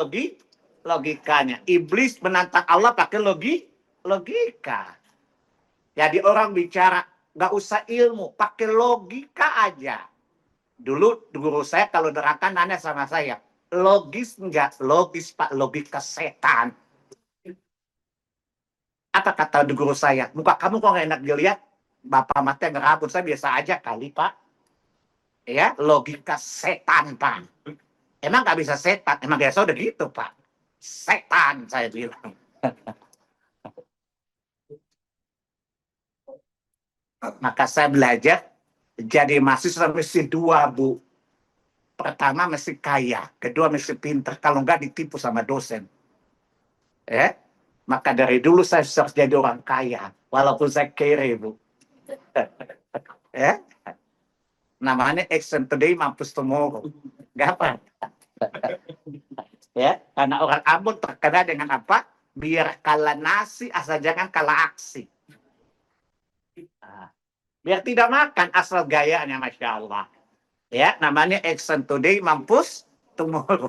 logikanya. Iblis menantang Allah pakai logika. Jadi orang bicara, nggak usah ilmu, pakai logika aja. Dulu guru saya kalau neraka nanya sama saya, logis nggak? Logis Pak, logika setan. Apa kata guru saya? Muka kamu kok nggak enak dilihat? Bapak mata ngerabut, saya biasa aja kali Pak. Ya, logika setan Pak. Emang nggak bisa setan? Emang biasa udah gitu Pak. Setan saya bilang. Maka saya belajar jadi mahasiswa mesti dua, Bu. Pertama mesti kaya, kedua mesti pinter. Kalau nggak ditipu sama dosen. Maka dari dulu saya harus jadi orang kaya. Walaupun saya kere, Bu. Namanya action today, mampus tomorrow. Nggak apa. Karena orang Ambon terkenal dengan apa? Biar kalah nasi, asal jangan kalah aksi. Biar tidak makan asal gayanya, Masya Allah. Ya, namanya action today, mampus tomorrow.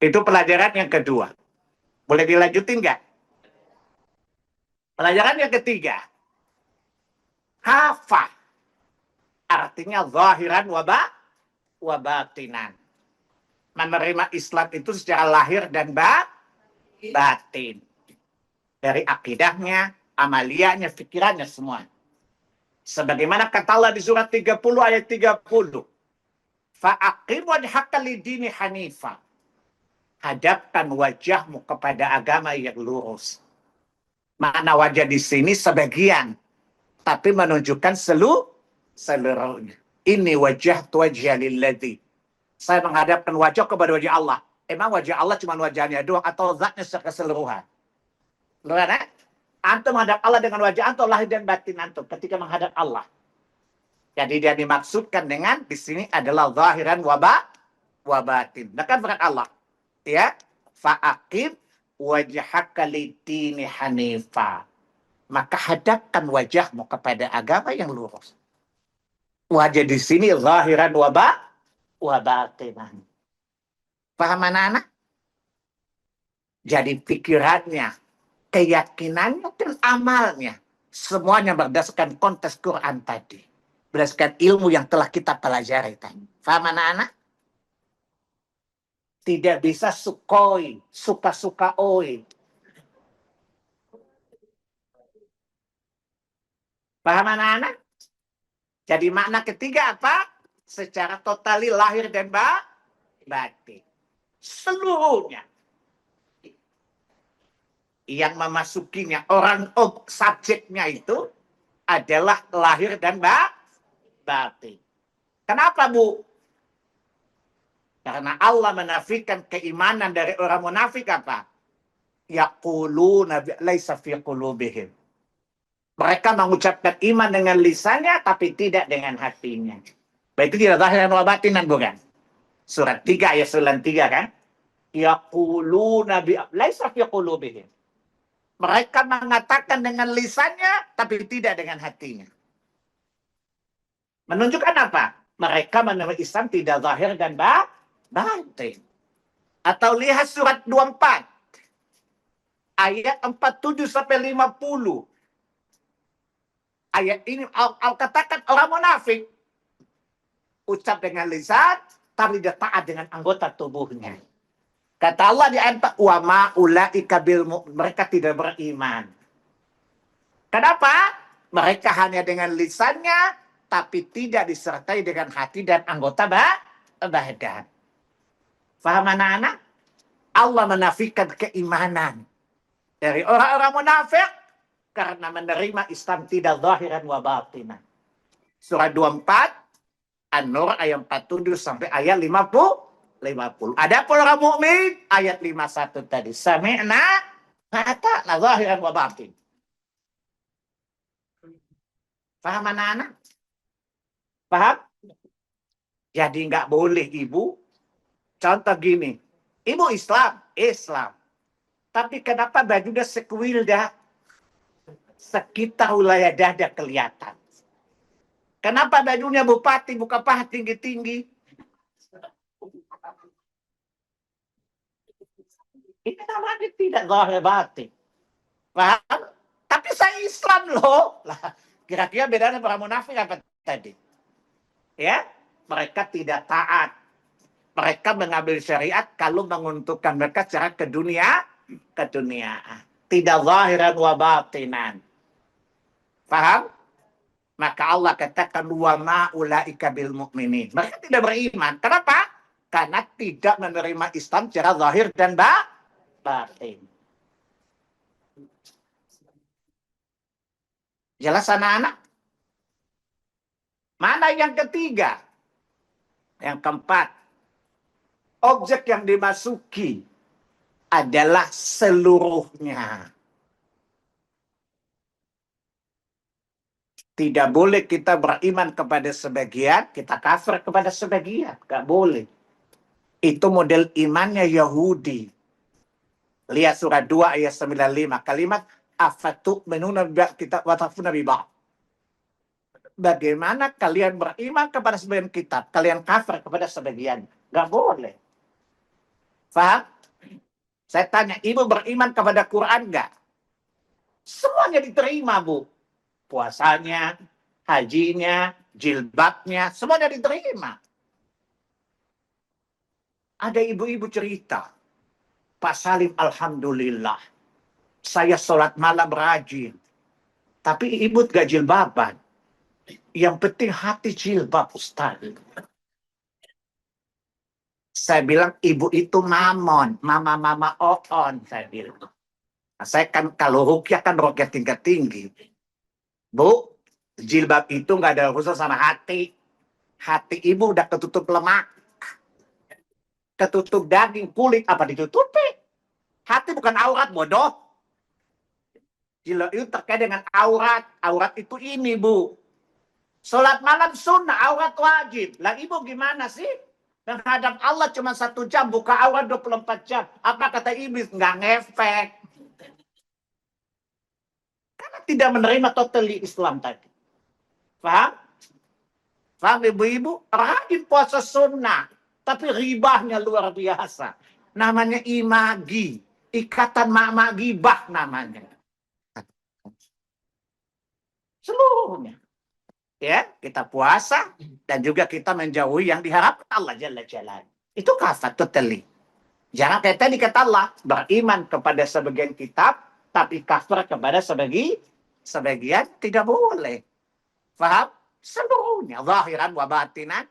Itu pelajaran yang kedua. Boleh dilanjutin nggak? Pelajaran yang ketiga. Hafah. Artinya zahiran wabatinan. Menerima Islam itu secara lahir dan batin. Dari akidahnya, amaliyahnya, pikirannya semua. Sebagaimana kata Allah di surat 30 ayat 30. Fa'aqim wajhaka lidini hanifa. Hadapkan wajahmu kepada agama yang lurus. Makna wajah di sini sebagian, tapi menunjukkan seluruhnya. Ini wajah wajah lilladzi. Saya menghadapkan wajah kepada wajah Allah. Emang wajah Allah cuma wajahnya doang atau zatnya secara keseluruhan? Karena antum menghadap Allah dengan wajah antum, lahir dan batin antum ketika menghadap Allah. Jadi dia dimaksudkan dengan di sini adalah zahiran wabatin. Bahkan firman Allah, ya, fa'aqib wajhaka lidini hanifa. Maka hadapkan wajahmu kepada agama yang lurus. Wajah di sini zahiran wabatinan. Paham anak-anak? Jadi pikirannya, keyakinannya, dan amalnya semuanya berdasarkan konteks Quran tadi. Berdasarkan ilmu yang telah kita pelajari tadi. Paham anak-anak? Tidak bisa sukoi, suka-suka oi. Paham anak-anak? Jadi makna ketiga apa? Secara totali lahir dan batin. Seluruhnya. Yang memasukinya, orang subjeknya itu adalah lahir dan batin. Kenapa, Bu? Karena Allah menafikan keimanan dari orang munafik apa? Yaquluna laisa fi qulubihim. Mereka mengucapkan iman dengan lisannya tapi tidak dengan hatinya. Baik itu tidak zahir dan batinan, bukan? Surat 3 ayat 93 kan? Yaquluna laisa fi qulubihim. Mereka mengatakan dengan lisannya tapi tidak dengan hatinya. Menunjukkan apa? Mereka menerima Islam tidak zahir dan batin. Atau lihat surat 24 ayat 47 sampai 50. Ayat ini katakan orang munafik ucap dengan lisan tapi tidak taat dengan anggota tubuhnya. Kata Allah di ayat wa ma ulaika bil mereka tidak beriman. Kenapa? Mereka hanya dengan lisannya tapi tidak disertai dengan hati dan anggota badan. Faham anak-anak? Allah menafikan keimanan dari orang-orang munafik karena menerima Islam tidak zahiran wa batinan. Surah 24 An-Nur ayat 47 sampai ayat 50. Adapun orang mukmin ayat 51 tadi. Sami'na fata'na zahiran wa batin. Paham anak-anak? Paham? Jadi nggak boleh ibu. Contoh gini. Ibu Islam. Tapi kenapa bajunya sekuil dah? Sekitar wilayah dada kelihatan. Kenapa bajunya bupati buka paha tinggi-tinggi? Ini namanya tidak zahir batin. Paham? Tapi saya Islam loh. Lah, kira-kira bedanya para munafik apa tadi? Ya, mereka tidak taat. Mereka mengambil syariat kalau menguntungkan mereka secara keduniaan. Tidak zahiran wa batinan. Paham? Maka Allah katakan wa ma ulaika bil mu'minin. Mereka tidak beriman. Kenapa? Karena tidak menerima Islam secara zahir dan batin. Jelas anak-anak? Mana yang ketiga? Yang keempat. Objek yang dimasuki adalah seluruhnya. Tidak boleh kita beriman kepada sebagian, kita kafir kepada sebagian. Gak boleh. Itu model imannya Yahudi. Lihat surah 2 ayat 95. Kalimat afatu'minuna bil kitab wa takfuruna bi ba'd. Bagaimana kalian beriman kepada sebagian kitab, kalian kafir kepada sebagian? Gak boleh. Faham? Saya tanya, ibu beriman kepada Quran nggak? Semuanya diterima, Bu. Puasanya, hajinya, jilbabnya, semuanya diterima. Ada ibu-ibu cerita, Pak Salim, alhamdulillah, saya sholat malam rajin, tapi ibu gak jilbaban. Yang penting hati jilbab, Ustaz. Saya bilang, ibu itu mamon, mama-mama oon, saya bilang. Nah, saya kan, kalau rukyah kan rukyah tingkat tinggi. Bu, jilbab itu nggak ada urusan sama hati. Hati ibu udah ketutup lemak, ketutup daging, kulit, apa ditutupi? Hati bukan aurat, bodoh. Jilbab itu terkait dengan aurat. Aurat itu ini, Bu. Sholat malam sunnah, aurat wajib. Lah ibu gimana sih? Menghadap Allah cuma 1 jam, buka aurat 24 jam. Apa kata iblis? Nggak ngefek. Karena tidak menerima totally Islam tadi. Paham? Paham ibu-ibu? Rajin puasa sunnah. Tapi ribahnya luar biasa. Namanya imagi. Ikatan mak-mak gibah namanya. Seluruhnya. Ya, kita puasa dan juga kita menjauhi yang diharapkan Allah Jalla Jalla. Itu kafat totally. Jangan kayak tadi kata Allah, beriman kepada sebagian kitab, tapi kafir kepada sebagian tidak boleh. Faham? Seluruhnya, zahiran wa batinan,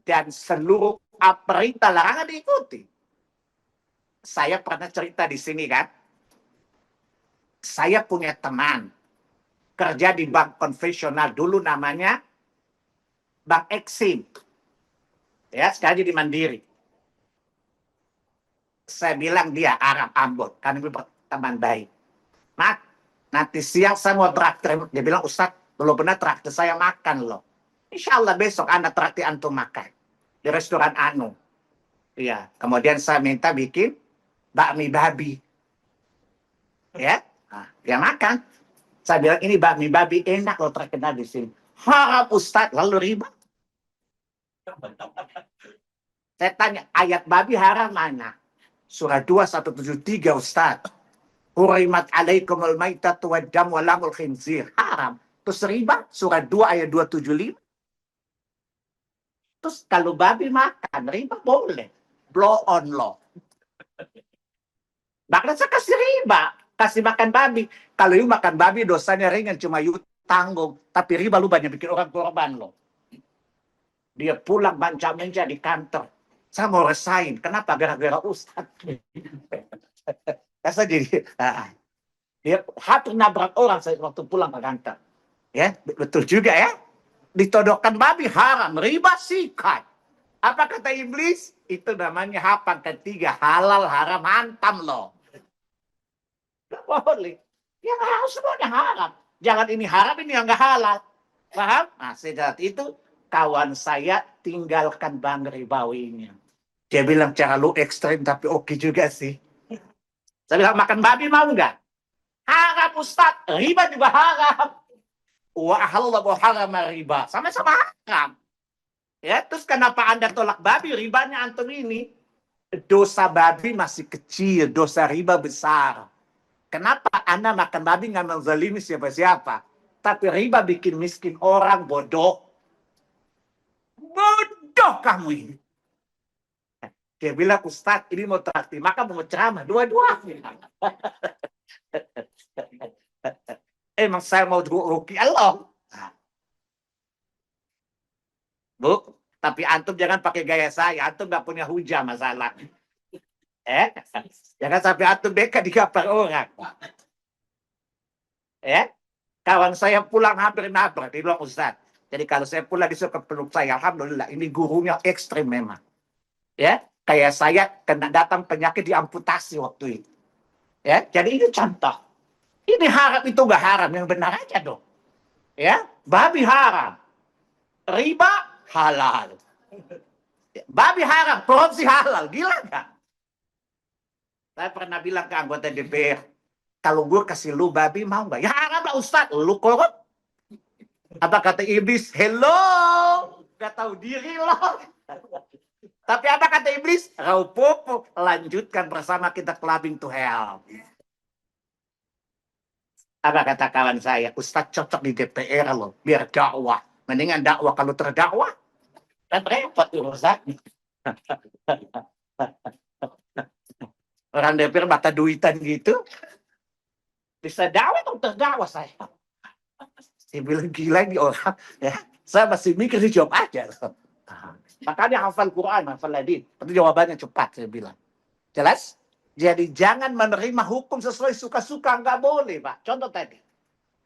dan seluruh perintah larangan diikuti. Saya pernah cerita di sini kan, saya punya teman kerja di bank konvensional, dulu namanya Bank Eksim. Ya, sekarang jadi Mandiri. Saya bilang dia Arab Ambon, kan ini teman baik. Mak, nanti siang saya mau traktir. Dia bilang, Ustaz, belum pernah traktir saya makan loh. Insya Allah besok Anda traktir antum makan. Di restoran Anu. Iya. Kemudian saya minta bikin bakmi babi. Ya, nah, dia makan. Saya bilang, ini bakmi babi enak loh, terkenal di sini. Haram Ustaz, lalu riba. Saya tanya, ayat babi haram mana? Surah 2, 173 Ustaz. Hurimat alaikumul maitatu waddam walamul khinzir. Haram. Terus riba, surah 2 ayat 275. Terus kalau babi makan, riba boleh. Blow on law. Bahkan saya kasih riba. Kasih makan babi. Kalau you makan babi, dosanya ringan. Cuma you tanggung. Tapi riba lu banyak bikin orang korban lo. Dia pulang manja-manja di kantor. Saya mau resign. Kenapa? Gara-gara Ustaz. Saya jadi... Dia hampir nabrak orang waktu pulang ke kantor. Ya, betul juga ya. Ditodokkan babi haram, riba sikat. Apa kata iblis? Itu namanya hapan ketiga, halal haram hantam loh. Gak boleh. Yang halal semuanya haram. Jangan ini haram, ini yang gak halal. Paham? Nah, sejak itu kawan saya tinggalkan bang ribawinya. Dia bilang cara lu ekstrim tapi oke juga sih. Saya bilang makan babi mau nggak? Haram Ustaz, riba juga haram. Wa ahallallahu harama riba. Sama-sama haram. Ya, terus kenapa Anda tolak babi? Ribanya antum ini. Dosa babi masih kecil, dosa riba besar. Kenapa Anda makan babi nggak menzalimi siapa-siapa? Tapi riba bikin miskin orang, bodoh. Bodoh kamu ini. Dia bilang, Ustaz, ini mau traktir, maka mau ceramah. Dua-duanya. Emang saya mau ruki Allah. Bu, tapi antum jangan pakai gaya saya. Antum nggak punya hujah masalah. Jangan sampai antum beka digapar orang. Kawan saya pulang hampir nabrak. Dia bilang, Ustaz, jadi kalau saya pulang disuruh peluk saya. Alhamdulillah, ini gurunya ekstrim memang. Ya, kayak saya kena datang penyakit diamputasi waktu itu. Ya, jadi ini contoh. Ini haram itu nggak haram, yang benar aja dong. Ya, babi haram, riba halal. Babi haram, korupsi halal, gila nggak? Saya pernah bilang ke anggota DPR, kalau gue kasih lu babi mau nggak? Ya haram lah Ustaz, lu korup. Apa kata iblis? Hello, gak tahu diri loh. Tapi apa kata iblis? Raupopo, lanjutkan bersama kita clubbing to hell. Apa kata kawan saya? Ustaz cocok di DPR loh, biar dakwah. Mendingan dakwah kalau terdakwah. Kan repot Ustaz. Orang DPR mata duitan gitu. Bisa dakwah atau terdakwah saya? Saya bilang gila nih orang. Ya, saya masih mikir dijawab aja loh. Makanya hafal Quran, hafal hadis. Itu jawabannya cepat, saya bilang. Jelas? Jadi jangan menerima hukum sesuai suka-suka, nggak boleh, Pak. Contoh tadi.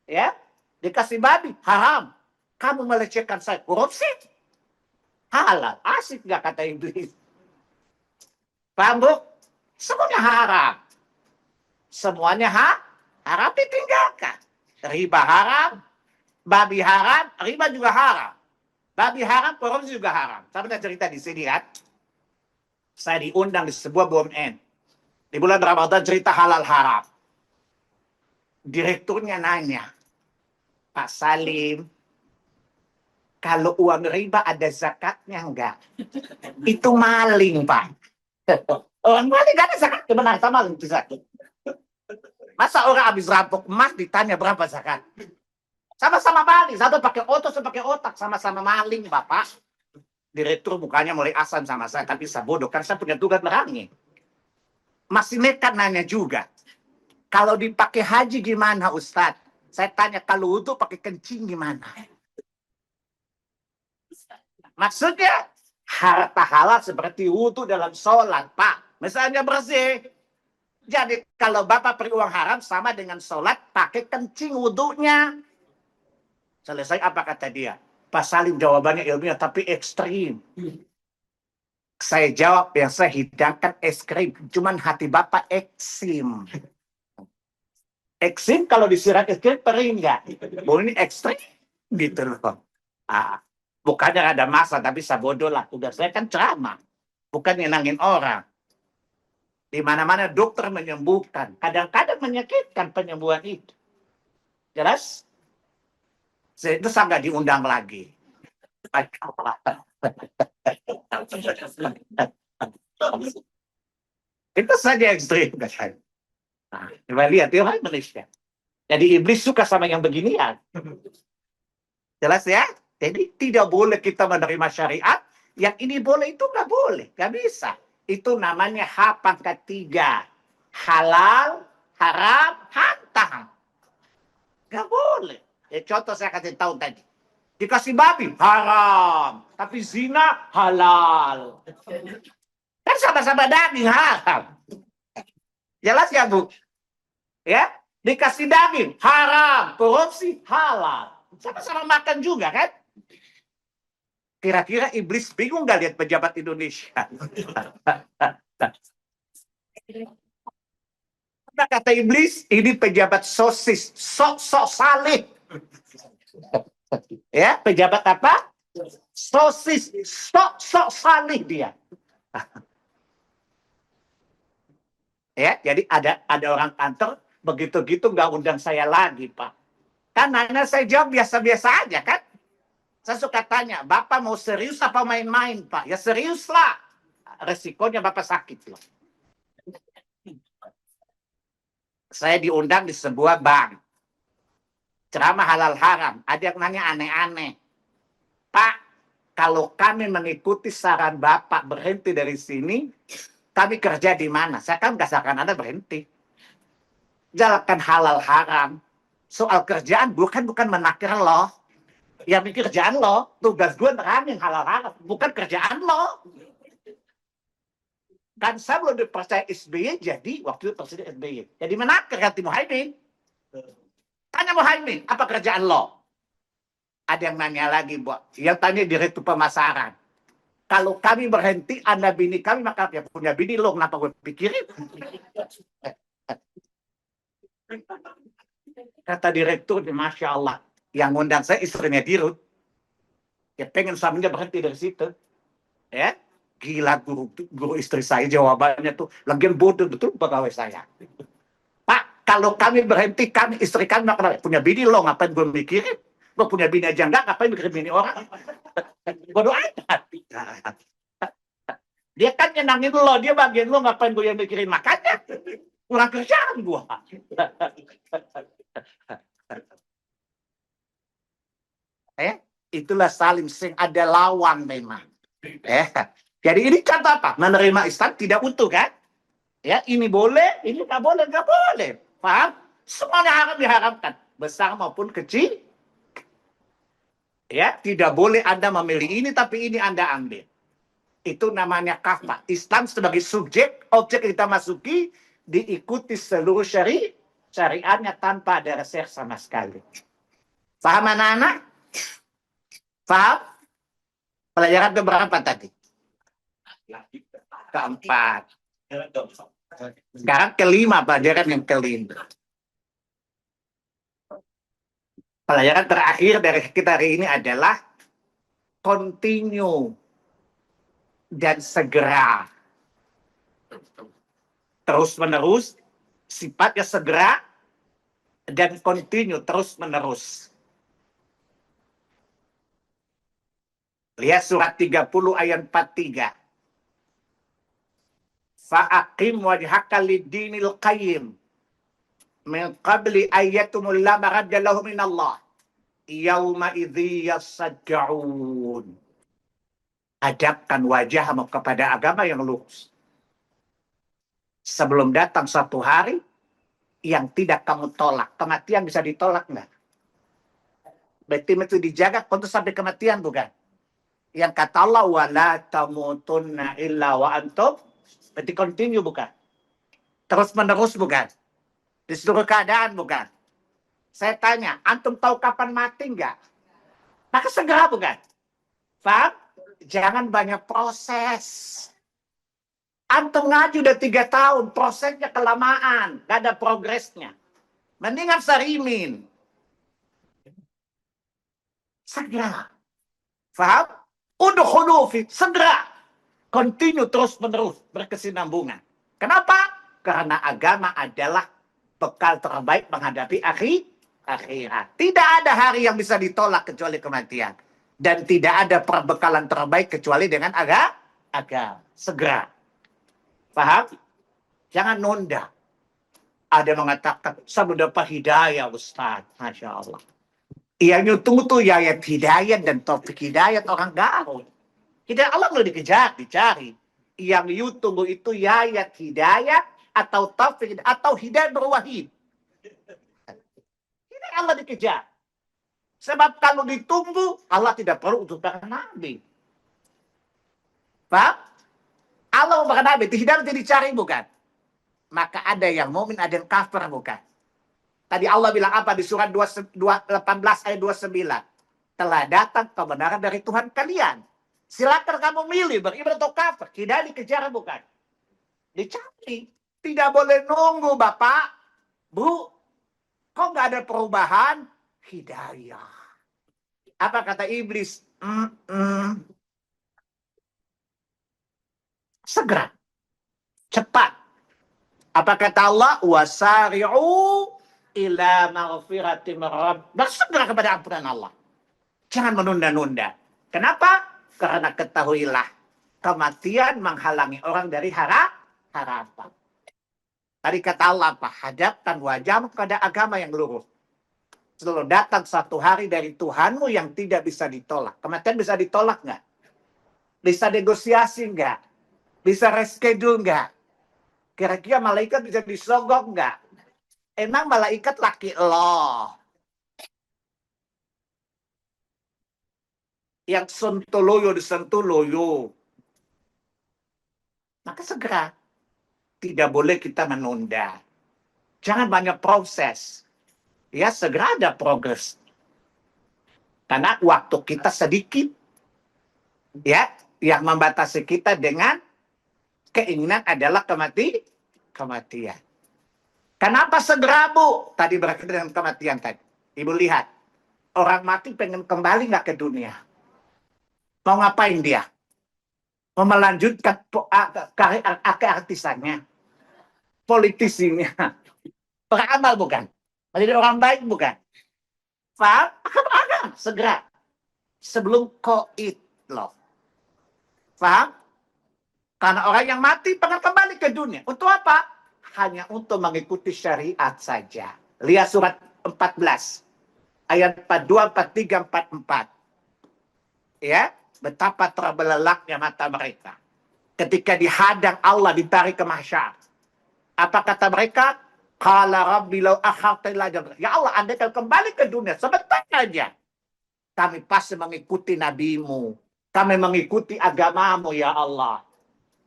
Ya, dikasih babi, haram. Kamu melecehkan saya, korupsi. Halal, asik nggak kata iblis. Paham, Bu? Semuanya haram. Semuanya haram ditinggalkan. Riba haram, babi haram, riba juga haram. Babi haram, korupsi juga haram. Saya pernah cerita di sini kan. Saya diundang di sebuah BUMN. Di bulan Ramadan cerita halal haram. Direkturnya nanya, Pak Salim, kalau uang riba ada zakatnya enggak? Itu maling, Pak. Orang maling gak ada zakat. Gimana? Sama maling itu zakat. Masa orang habis rampok emas ditanya berapa zakat? Sama-sama maling. Satu pakai otot, satu pakai otak. Sama-sama maling, Bapak. Direktur mukanya mulai asam sama saya. Tapi saya bodoh. Karena saya punya tugas merangi. Masih nekat nanya juga. Kalau dipakai haji gimana, Ustadz? Saya tanya, kalau wudhu pakai kencing gimana? Maksudnya, harta halal seperti wudhu dalam sholat, Pak. Misalnya bersih. Jadi, kalau Bapak beri uang haram sama dengan sholat, pakai kencing wudhunya. Selesai apa kata dia? Pak Salim jawabannya ilmiah, tapi ekstrim. Saya jawab, yang saya hidangkan es krim. Cuman hati Bapak eksim. Eksim kalau disiram es krim perih nggak? Ini ekstrim. Gitu loh. Bukannya ada masa, tapi saya bodoh lah. Udah saya kan ceramah. Bukan nyenangin orang. Di mana-mana dokter menyembuhkan. Kadang-kadang menyakitkan penyembuhan itu. Jelas? Itu saya nggak diundang lagi. Itu saja ekstrim. Nah, coba lihat, dia orang Indonesia. Jadi iblis suka sama yang beginian. Jelas ya? Jadi tidak boleh kita menerima syariat. Yang ini boleh, itu nggak boleh. Nggak bisa. Itu namanya H pangkat 3. Halal, haram, hantam. Nggak boleh. Ya, contoh saya kasih tahu tadi. Dikasih babi, haram. Tapi zina, halal. Kan sama-sama daging, haram. Jelas ya, Bu? Ya, dikasih daging, haram. Korupsi, halal. Sama-sama makan juga, kan? Kira-kira iblis bingung nggak lihat pejabat Indonesia? Nah, kata iblis, ini pejabat sosis, sok-sok salih. Ya, pejabat apa? Sosis, sok-sok salih dia. Ya, jadi ada orang kantor begitu-gitu nggak undang saya lagi, Pak. Karena saya jawab biasa-biasa aja, kan? Saya suka tanya, Bapak mau serius apa main-main, Pak? Ya serius lah. Resikonya Bapak sakit loh. Saya diundang di sebuah bank. Ceramah halal haram. Ada yang nanya aneh-aneh. Pak, kalau kami mengikuti saran Bapak berhenti dari sini, kami kerja di mana? Saya kan nggak saran Anda berhenti. Jalankan halal haram. Soal kerjaan bukan menakir loh. Ya mikir kerjaan lo, tugas gue nerangin halal haram, bukan kerjaan lo. Kan saya belum dipercaya SBY jadi waktu itu Presiden SBY. Jadi menakir ganti Muhaimin. Tanya Muhaimin, apa kerjaan lo? Ada yang nanya lagi, Bu. Yang tanya direktur pemasaran. Kalau kami berhenti, Anda bini kami, maka ya punya bini lo, kenapa gue pikirin? Kata direktur, Masya Allah. Yang ngundang saya istrinya Dirut. Ya pengen suaminya berhenti dari situ. Ya. Gila guru istri saya jawabannya tuh. Lagian bodoh betul pegawai saya. Pak, kalau kami berhenti, istri kami akan punya bini lo, ngapain gue mikirin? Lo punya bini aja enggak, ngapain mikirin bini orang? Bodoh amat. Dia kan nyenangin lo, dia bagian lo, ngapain gue yang mikirin? Makanya kurang kerjaan gue. Itulah saling sing, ada lawan memang. Jadi ini contoh apa? Menerima Islam tidak utuh kan? Ya, ini boleh, ini nggak boleh, nggak boleh. Paham? Semuanya haram diharamkan, besar maupun kecil. Ya, tidak boleh Anda memilih ini, tapi ini Anda ambil. Itu namanya kafah. Islam sebagai subjek, objek yang kita masuki, diikuti seluruh syariatnya tanpa ada reserve sama sekali. Paham anak-anak? Paham? Pelajaran keberapa tadi? Keempat. Sekarang kelima, pelajaran yang kelima. Pelajaran terakhir dari kita hari ini adalah continue dan segera. Terus menerus, sifatnya segera dan continue terus menerus. Lihat surat 30 ayat 43. Fa'aqim wajhaka lid-dinil qayyim min qabli ayyatumul la maradda lahu min Allah yauma idzi yasaddaun. Hadapkan wajahmu kepada agama yang lurus sebelum datang suatu hari yang tidak kamu tolak. Kematian bisa ditolak nggak? Berarti itu dijaga untuk sampai kematian, bukan? Yang kata Allah, wala tamutunna illa wa antum, berarti continue, bukan? Terus menerus, bukan? Di seluruh keadaan, bukan? Saya tanya, antum tahu kapan mati nggak? Maka segera, bukan? Paham? Jangan banyak proses. Antum ngaji udah 3 tahun, prosesnya kelamaan, nggak ada progresnya. Mendingan sarimin. Segera. Paham? Udkhulu fi, segera. Continue terus-menerus, berkesinambungan. Kenapa? Karena agama adalah bekal terbaik menghadapi akhirat. Tidak ada hari yang bisa ditolak kecuali kematian. Dan tidak ada perbekalan terbaik kecuali dengan agama. Segera. Paham? Jangan nunda. Ada mengatakan, saya mendapat hidayah, Ustaz. Masya Allah. Yang tunggu tuh ayat hidayah dan taufik hidayat orang gaul. Hidayah Allah nggak dikejar, dicari. Yang you tunggu itu ayat hidayat atau taufik atau hidayat berwahid. Hidayah Allah dikejar. Sebab kalau ditunggu, Allah tidak perlu untuk para nabi. Paham? Allah memberikan nabi, hidayah tidak dicari, bukan? Maka ada yang mukmin, ada yang kafir, bukan? Tadi Allah bilang apa di surat 18 ayat 29? Telah datang kebenaran dari Tuhan kalian. Silakan kamu milih beriman atau kafir. Hidayah dikejar, bukan? Dicari. Tidak boleh nunggu, Bapak. Bu, kok nggak ada perubahan? Hidayah. Apa kata iblis? Segera. Cepat. Apa kata Allah? Wasari'u ila maghfirati rabb. Bersegera kepada ampunan Allah. Jangan menunda-nunda. Kenapa? Karena ketahuilah, kematian menghalangi orang dari harapan. Tadi kata Allah apa? Hadapkan wajahmu kepada agama yang lurus. Selalu datang satu hari dari Tuhanmu yang tidak bisa ditolak. Kematian bisa ditolak nggak? Bisa negosiasi nggak? Bisa reschedule nggak? Kira-kira malaikat bisa disogok nggak? Emang malaikat laki Allah. Yang sentuh disentuh loyo. Maka segera. Tidak boleh kita menunda. Jangan banyak proses. Ya, segera ada progres. Karena waktu kita sedikit. Ya, yang membatasi kita dengan keinginan adalah kematian. Kenapa segera, Bu? Tadi berkaitan dengan kematian tadi. Ibu lihat. Orang mati pengen kembali nggak ke dunia? Mau ngapain dia? melanjutkan keartisannya, politisinya, beramal bukan, menjadi orang baik bukan. Paham? Akan segera sebelum koit loh. Paham? Karena orang yang mati pengen kembali ke dunia. Untuk apa? Hanya untuk mengikuti syariat saja. Lihat surat 14. Ayat 42, 43, 44. Ya, betapa terbelalaknya mata mereka. Ketika dihadang Allah ditarik ke mahsyar. Apa kata mereka? Qala rabbi law akhartani ila ajal. Ya Allah, andai kau kembali ke dunia sebentar saja, kami pasti mengikuti nabimu. Kami mengikuti agamamu ya Allah.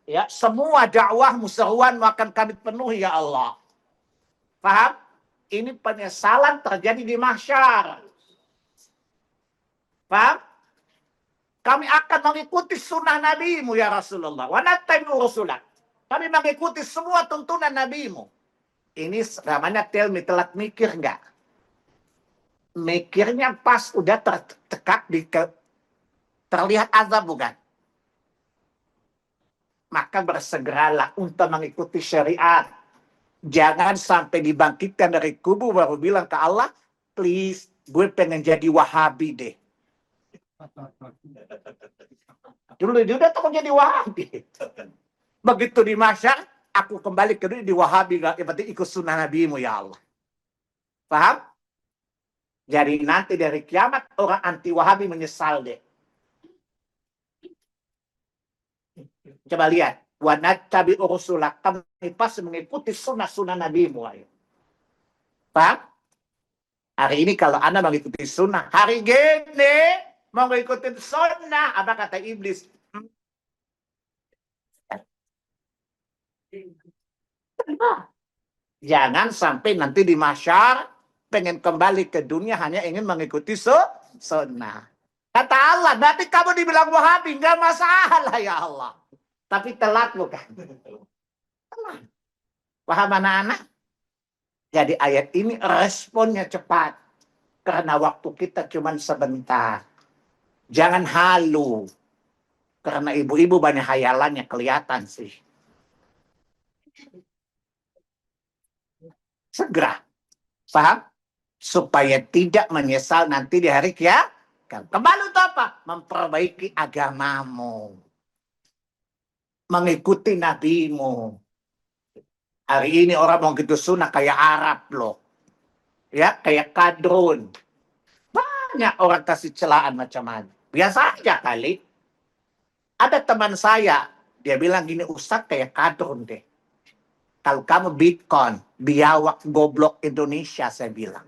Ya, semua dakwahmu, seruanmu akan kami penuhi ya Allah. Paham? Ini penyesalan terjadi di mahsyar. Paham? Kami akan mengikuti sunnah nabimu ya Rasulullah. Wa nattabi'u rusulak. Kami mengikuti semua tuntunan nabimu. Ini namanya telat mikir enggak? Mikirnya pas udah tertekak terlihat azab bukan? Maka bersegeralah untuk mengikuti syariat. Jangan sampai dibangkitkan dari kubur baru bilang ke Allah, please, gue pengen jadi Wahabi deh. Dulu dia udah takut jadi Wahabi. Begitu di mahsyar, aku kembali ke dunia di Wahabi, berarti ikut sunnah nabimu ya Allah. Paham? Jadi nanti dari kiamat orang anti Wahabi menyesal deh. Coba lihat. Wa nattabi'u rusulak. Kami pasti mengikuti sunnah-sunnah nabimu. Paham? Hari ini kalau Anda mengikuti sunnah, hari gini mau mengikuti sunnah, apa kata iblis? Jangan sampai nanti di mahsyar pengen kembali ke dunia hanya ingin mengikuti sunnah. Kata Allah, berarti kamu dibilang Wahabi, nggak masalah ya Allah. Tapi telat bukan? Telat. Paham anak-anak? Jadi ayat ini responnya cepat. Karena waktu kita cuma sebentar. Jangan halu. Karena ibu-ibu banyak hayalannya kelihatan sih. Segera. Paham? Supaya tidak menyesal nanti di hari kiamat. Kembali untuk apa? Memperbaiki agamamu. Mengikuti nabimu. Hari ini orang mau gitu sunnah kayak Arab loh. Ya, kayak kadrun. Banyak orang kasih celaan macam-macam. Biasa aja kali. Ada teman saya, dia bilang gini, Ustaz kayak kadrun deh. Kalau kamu Bitcoin, biawak goblok Indonesia, saya bilang.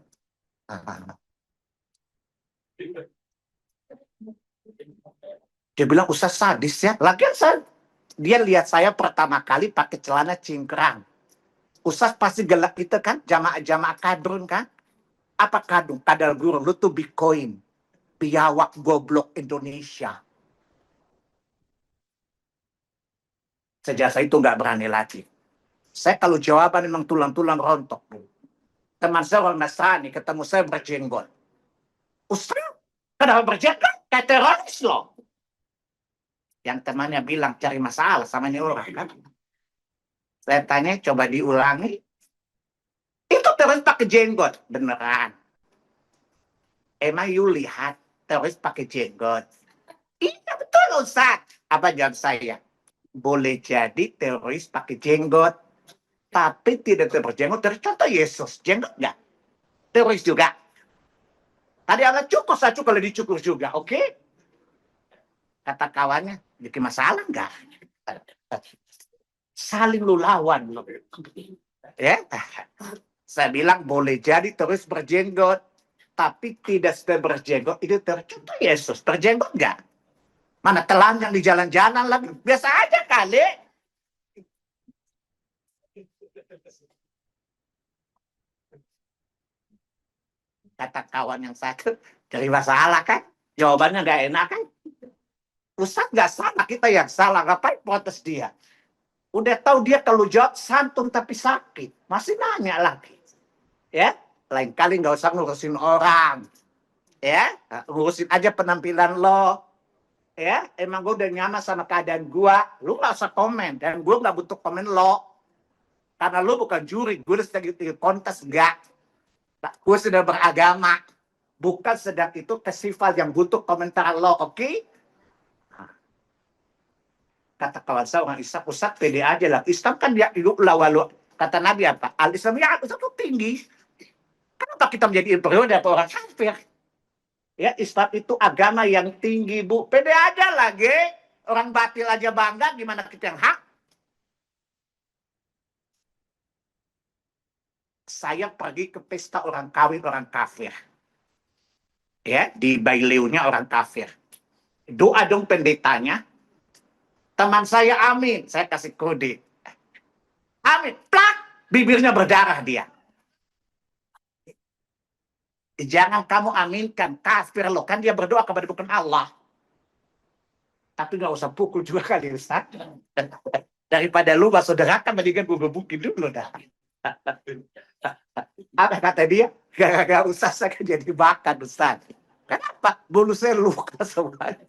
Dia bilang, Ustaz sadis ya. Lagian dia lihat saya pertama kali pakai celana cingkrang. Ustaz pasti gelap itu kan, jamaah-jamaah kadrun kan. Apa kadung? Kadal guru, lu tuh Bitcoin. Biawak goblok Indonesia. Sejak saya itu nggak berani lagi. Saya kalau jawaban memang tulang-tulang rontok. Teman saya orang Nasrani, ketemu saya berjenggot. Ustaz, kenapa berjenggot? Kayak teroris loh. Yang temannya bilang cari masalah sama ini orang kan. Saya tanya, coba diulangi. Itu teroris pakai jenggot. Beneran. Emang you lihat teroris pakai jenggot? Iya betul Ustaz. Apa jawab saya? Boleh jadi teroris pakai jenggot. Tapi tidak berjenggot. Dari contoh Yesus. Jenggot nggak? Teroris juga. Tadi Allah cukur, saya cukur, kalau dicukur juga. Oke? Okay? Kata kawannya, bikin masalah nggak? Saling lu lawan. Ya? Saya bilang boleh jadi terus berjenggot. Tapi tidak sudah berjenggot. Itu contoh Yesus. Berjenggot nggak? Mana telanjang di jalan-jalan lagi. Biasa aja kali. Kata kawan yang satu, cari masalah kan? Jawabannya nggak enak kan? Ustaz nggak salah, kita yang salah. Ngapain protes dia? Udah tahu dia kalau jawab santun tapi sakit. Masih nanya lagi. Ya, lain kali nggak usah ngurusin orang. Ya, ngurusin aja penampilan lo. Ya, emang gue udah nyaman sama keadaan gue, lu gak usah komen. Dan gue gak butuh komen lo. Karena lu bukan juri, gue sedang ikut kontes, enggak. Gue sudah beragama. Bukan sedang itu festival yang butuh komentar lo, oke? Kata kawan saya orang Islam, Ustaz pede aja lah. Islam kan dia hidup lawalu. Kata Nabi apa? Al-Islam ya Islam itu tinggi. Kenapa kita menjadi inferior dari orang kafir? Ya, Islam itu agama yang tinggi, Bu. Pede aja lagi. Orang batil aja bangga, gimana kita yang hak? Saya pergi ke pesta orang kawin orang kafir. Ya, di baileunya orang kafir. Doa dong pendetanya. Teman saya amin, saya kasih kode. Amin, plak, bibirnya berdarah dia. Jangan kamu aminkan, kafir lo. Kan dia berdoa kepada bukan Allah. Tapi nggak usah pukul juga kali, Ustaz. Daripada lu masuk neraka, mendingan gue gebukin dulu dah. Apa kata dia? Gak usah saya jadi bakat, Ustaz. Kenapa? Bulu saya luka semuanya.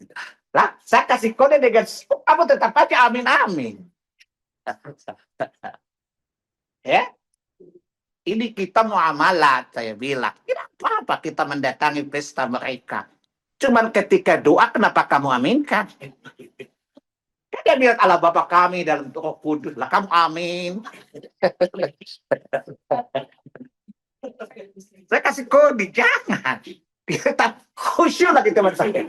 Lah, saya kasih kode dengan kamu tetap aja amin-amin. Ya, ini kita muamalat, saya bilang. Tidak apa-apa kita mendatangi pesta mereka. Cuman ketika doa, kenapa kamu aminkan? Kan dia bilang, Allah Bapa kami dalam Roh Kudus. Lah, kamu amin. Saya kasih kode, jangan. Kita khusyuk lagi teman saya.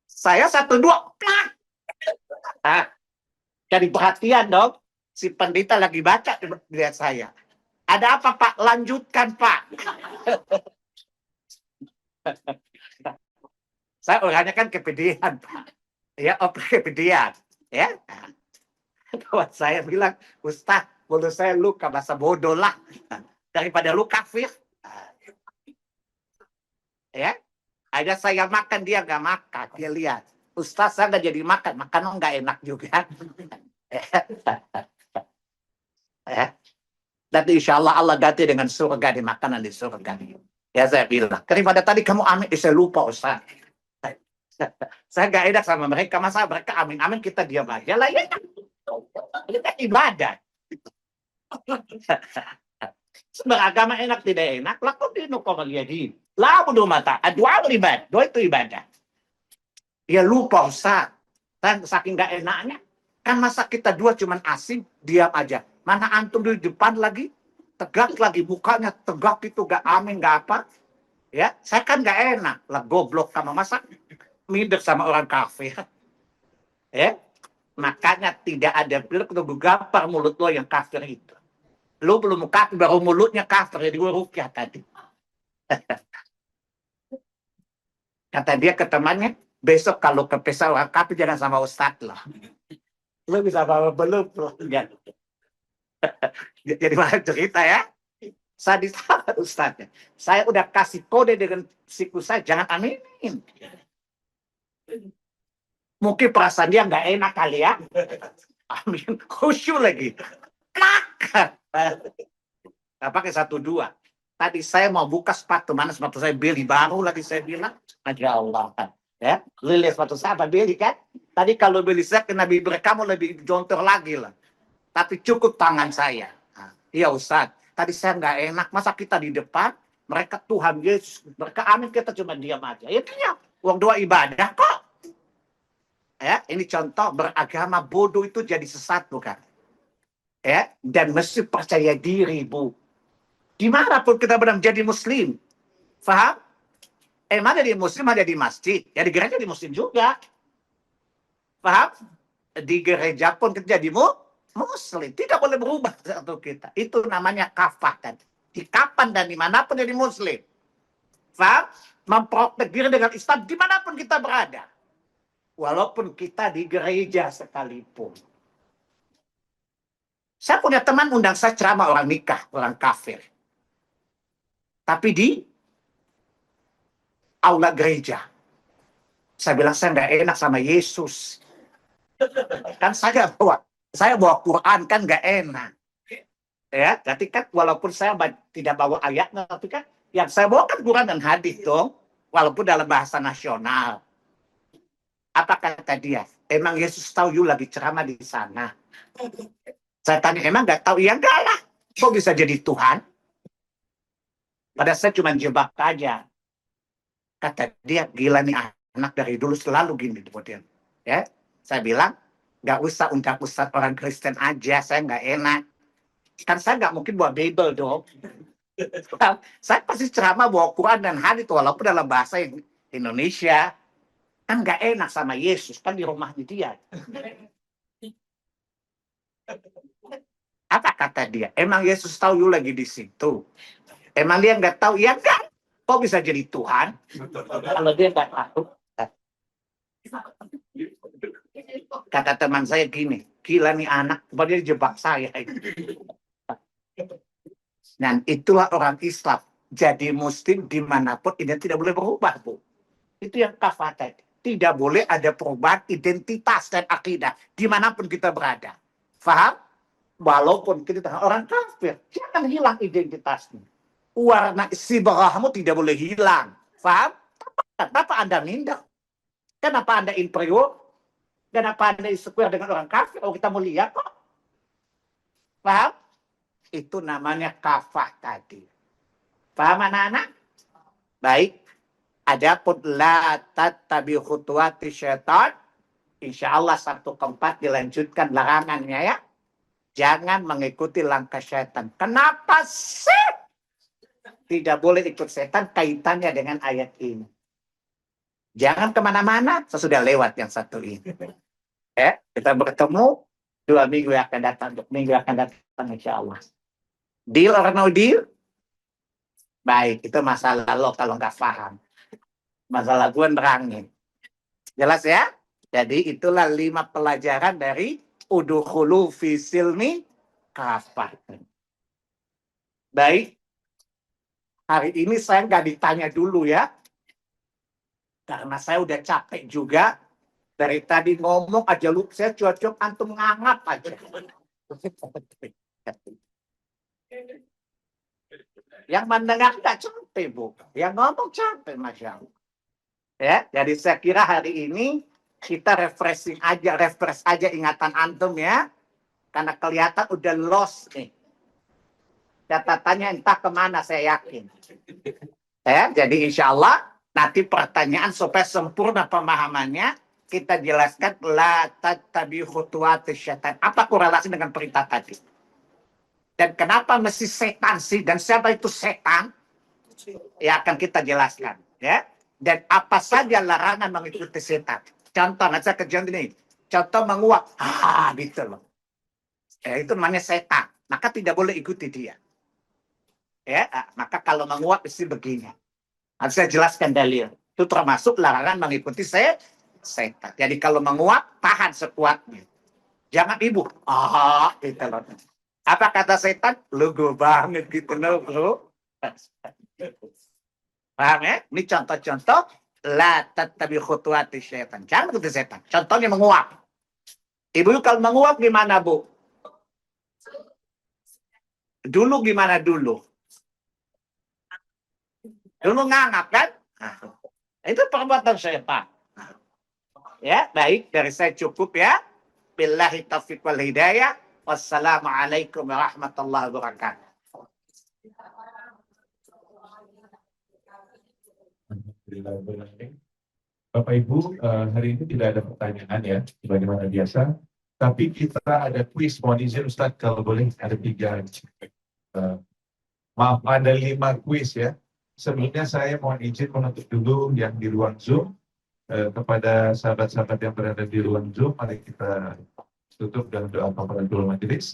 Saya 1, 2, plak. Jadi perhatian dong. Si pendeta lagi baca, lihat saya. Ada apa, Pak? Lanjutkan, Pak. Saya orangnya kan kepedean, Pak. Ya, kepedean. Ya. Kawan saya bilang, Ustaz, menurut saya lu bahasa bodoh lah. Daripada lu kafir. Ya. Ada saya makan, dia nggak makan. Dia lihat. Ustaz, saya nggak jadi makan. Makan nggak enak juga. Nanti insya Allah ganti dengan surga, di makanan di surga. Ya saya bilang, daripada tadi kamu amin, saya lupa Ustaz. Saya gak enak sama mereka, masa mereka amin-amin kita diam aja lah ya. Ini kan ibadah. Beragama enak tidak enak, lakukan di nukom jadi. Lalu dua mata, dua ibadah, dua itu ibadah. Ya lupa Ustaz. Dan saking gak enaknya, kan masa kita dua cuman asing, diam aja. Mana antum di depan lagi, tegak lagi mukanya, tegak itu gak amin, gak apa. Ya, saya kan gak enak. Lah goblok kamu, masa minder sama orang kafir. Ya, makanya tidak ada pilek untuk gampar mulut lo yang kafir itu. Lo belum kafir, baru mulutnya kafir, jadi gue rukyah tadi. Kata dia ke temannya, besok kalau ke pesta orang kafir jangan sama Ustadz loh. Lo bisa bawa belum loh. Jadi mana cerita ya? Saya disalah Ustadznya. Saya udah kasih kode dengan siku saya, jangan aminin. Mungkin perasaan dia nggak enak kali ya. Amin. Khusyuk lagi. Klak. Nggak pakai 1, 2. Tadi saya mau buka sepatu. Mana sepatu saya beli baru lagi saya bilang. Ya Allah. Ya, lihat sepatu saya apa beli kan? Tadi kalau beli saya kena bibir kamu lebih jontor lagi lah. Tapi cukup tangan saya. Iya Ustaz. Tadi saya nggak enak. Masa kita di depan, mereka Tuhan Yesus. Mereka amin, kita cuma diam aja. Intinya, uang doa ibadah kok. Ya, ini contoh beragama bodoh itu jadi sesat bukan? Ya, dan mesti percaya diri, Bu. Dimanapun kita benar menjadi muslim. Faham? Mana di muslim, ada di masjid. Ya di gereja di muslim juga. Paham? Di gereja pun kita jadi muslim. Tidak boleh berubah satu kita. Itu namanya kafah kan. Di kapan dan dimanapun jadi muslim. Faham? Mempraktek diri dengan Islam dimanapun kita berada. Walaupun kita di gereja sekalipun. Saya punya teman undang saya ceramah orang nikah, orang kafir. Tapi di aula gereja. Saya bilang saya nggak enak sama Yesus. Kan saya bawa Quran kan nggak enak. Ya, jadi kan walaupun saya tidak bawa ayatnya, tapi kan yang saya bawa kan Quran dan hadis dong. walaupun dalam bahasa nasional. Apa kata dia? Emang Yesus tahu you lagi ceramah di sana? Saya tanya, emang nggak tahu? Ya enggak lah. Kok bisa jadi Tuhan? Pada saya cuma jebak aja. Kata dia, gila nih anak dari dulu selalu gini. Kemudian, ya, saya bilang, nggak usah undang ustadz orang Kristen aja, saya nggak enak. Kan saya nggak mungkin bawa Bible dong. Saya pasti ceramah bawa Quran dan hadits walaupun dalam bahasa Indonesia. Kan nggak enak sama Yesus, kan di rumahnya dia. Apa kata dia? Emang Yesus tahu you lagi di situ? Emang dia nggak tahu? Ya enggak. Kok bisa jadi Tuhan? Kalau dia nggak tahu. Kata teman saya gini, gila nih anak, dia jebak saya. Dan itulah orang Islam. Jadi muslim dimanapun ini tidak boleh berubah, Bu. Itu yang kafah. Tidak boleh ada perubahan identitas dan akidah dimanapun kita berada. Faham? Walaupun kita orang kafir, jangan hilang identitasnya. Warna sibarahmu tidak boleh hilang. Faham? Kenapa Anda minder? Kenapa Anda inferior? Kenapa Anda insecure dengan orang kafir? Oh, kita mau lihat kok. Paham? Itu namanya kafah tadi. Paham anak-anak? Baik. Adapun la tattabi khutuwati syaitan, insya Allah satu keempat dilanjutkan larangannya ya. Jangan mengikuti langkah syaitan. Kenapa sih? Tidak boleh ikut setan kaitannya dengan ayat ini. Jangan kemana-mana, sesudah lewat yang satu ini. Ya, kita bertemu 2 minggu yang akan datang, 2 minggu yang akan datang insya Allah. Deal or no deal? Baik, itu masalah lo kalau nggak paham. Masalah gue nerangin. Jelas ya? Jadi itulah 5 pelajaran dari udkhulu fi silmi kafah. Baik. Hari ini saya nggak ditanya dulu ya. Karena saya udah capek juga. Dari tadi ngomong aja lu, saya cocok antum ngangap aja. Yang mendengar nggak capek, Bu. Yang ngomong capek, Masya Allah. Ya, jadi saya kira hari ini kita refresh aja ingatan antum ya. Karena kelihatan udah lost nih. Catatannya entah kemana saya yakin. Ya, jadi insya Allah nanti pertanyaan supaya sempurna pemahamannya kita jelaskan la tattabi khutuwati syaitan. Apa korelasi dengan perintah tadi? Dan kenapa mesti setan sih? Dan siapa itu setan? Ya akan kita jelaskan. Ya. Dan apa saja larangan mengikuti setan. Contoh, nanti saya kerjaan ini. Contoh menguap. Gitu loh. Ya, itu namanya setan. Maka tidak boleh ikuti dia. Ya, maka kalau menguap mesti begini. Nanti saya jelaskan dalil. Itu termasuk larangan mengikuti setan. Jadi kalau menguap, tahan sekuatnya. Jangan ibu. Gitu loh. Apa kata setan? Lugu banget gitu loh, bro. Paham ya? Ini contoh-contoh la tattabi khutuwati syaitan. Jangan ikuti setan. Contohnya menguap. Ibu kalau menguap gimana, Bu? Dulu gimana dulu? Dulu ngangap kan? Itu perbuatan syaitan. Ya, baik. Dari saya cukup ya. Billahi taufiq wal hidayah. Wassalamualaikum warahmatullahi wabarakatuh. Bapak Ibu, hari ini tidak ada pertanyaan ya, bagaimana biasa. Tapi kita ada kuis, mohon izin Ustadz kalau boleh ada 3. Maaf, ada 5 kuis ya. Sebelumnya saya mohon izin menutup dulu yang di ruang Zoom. Kepada sahabat-sahabat yang berada di ruang Zoom, mari kita tutup dalam doa kafaratul majelis.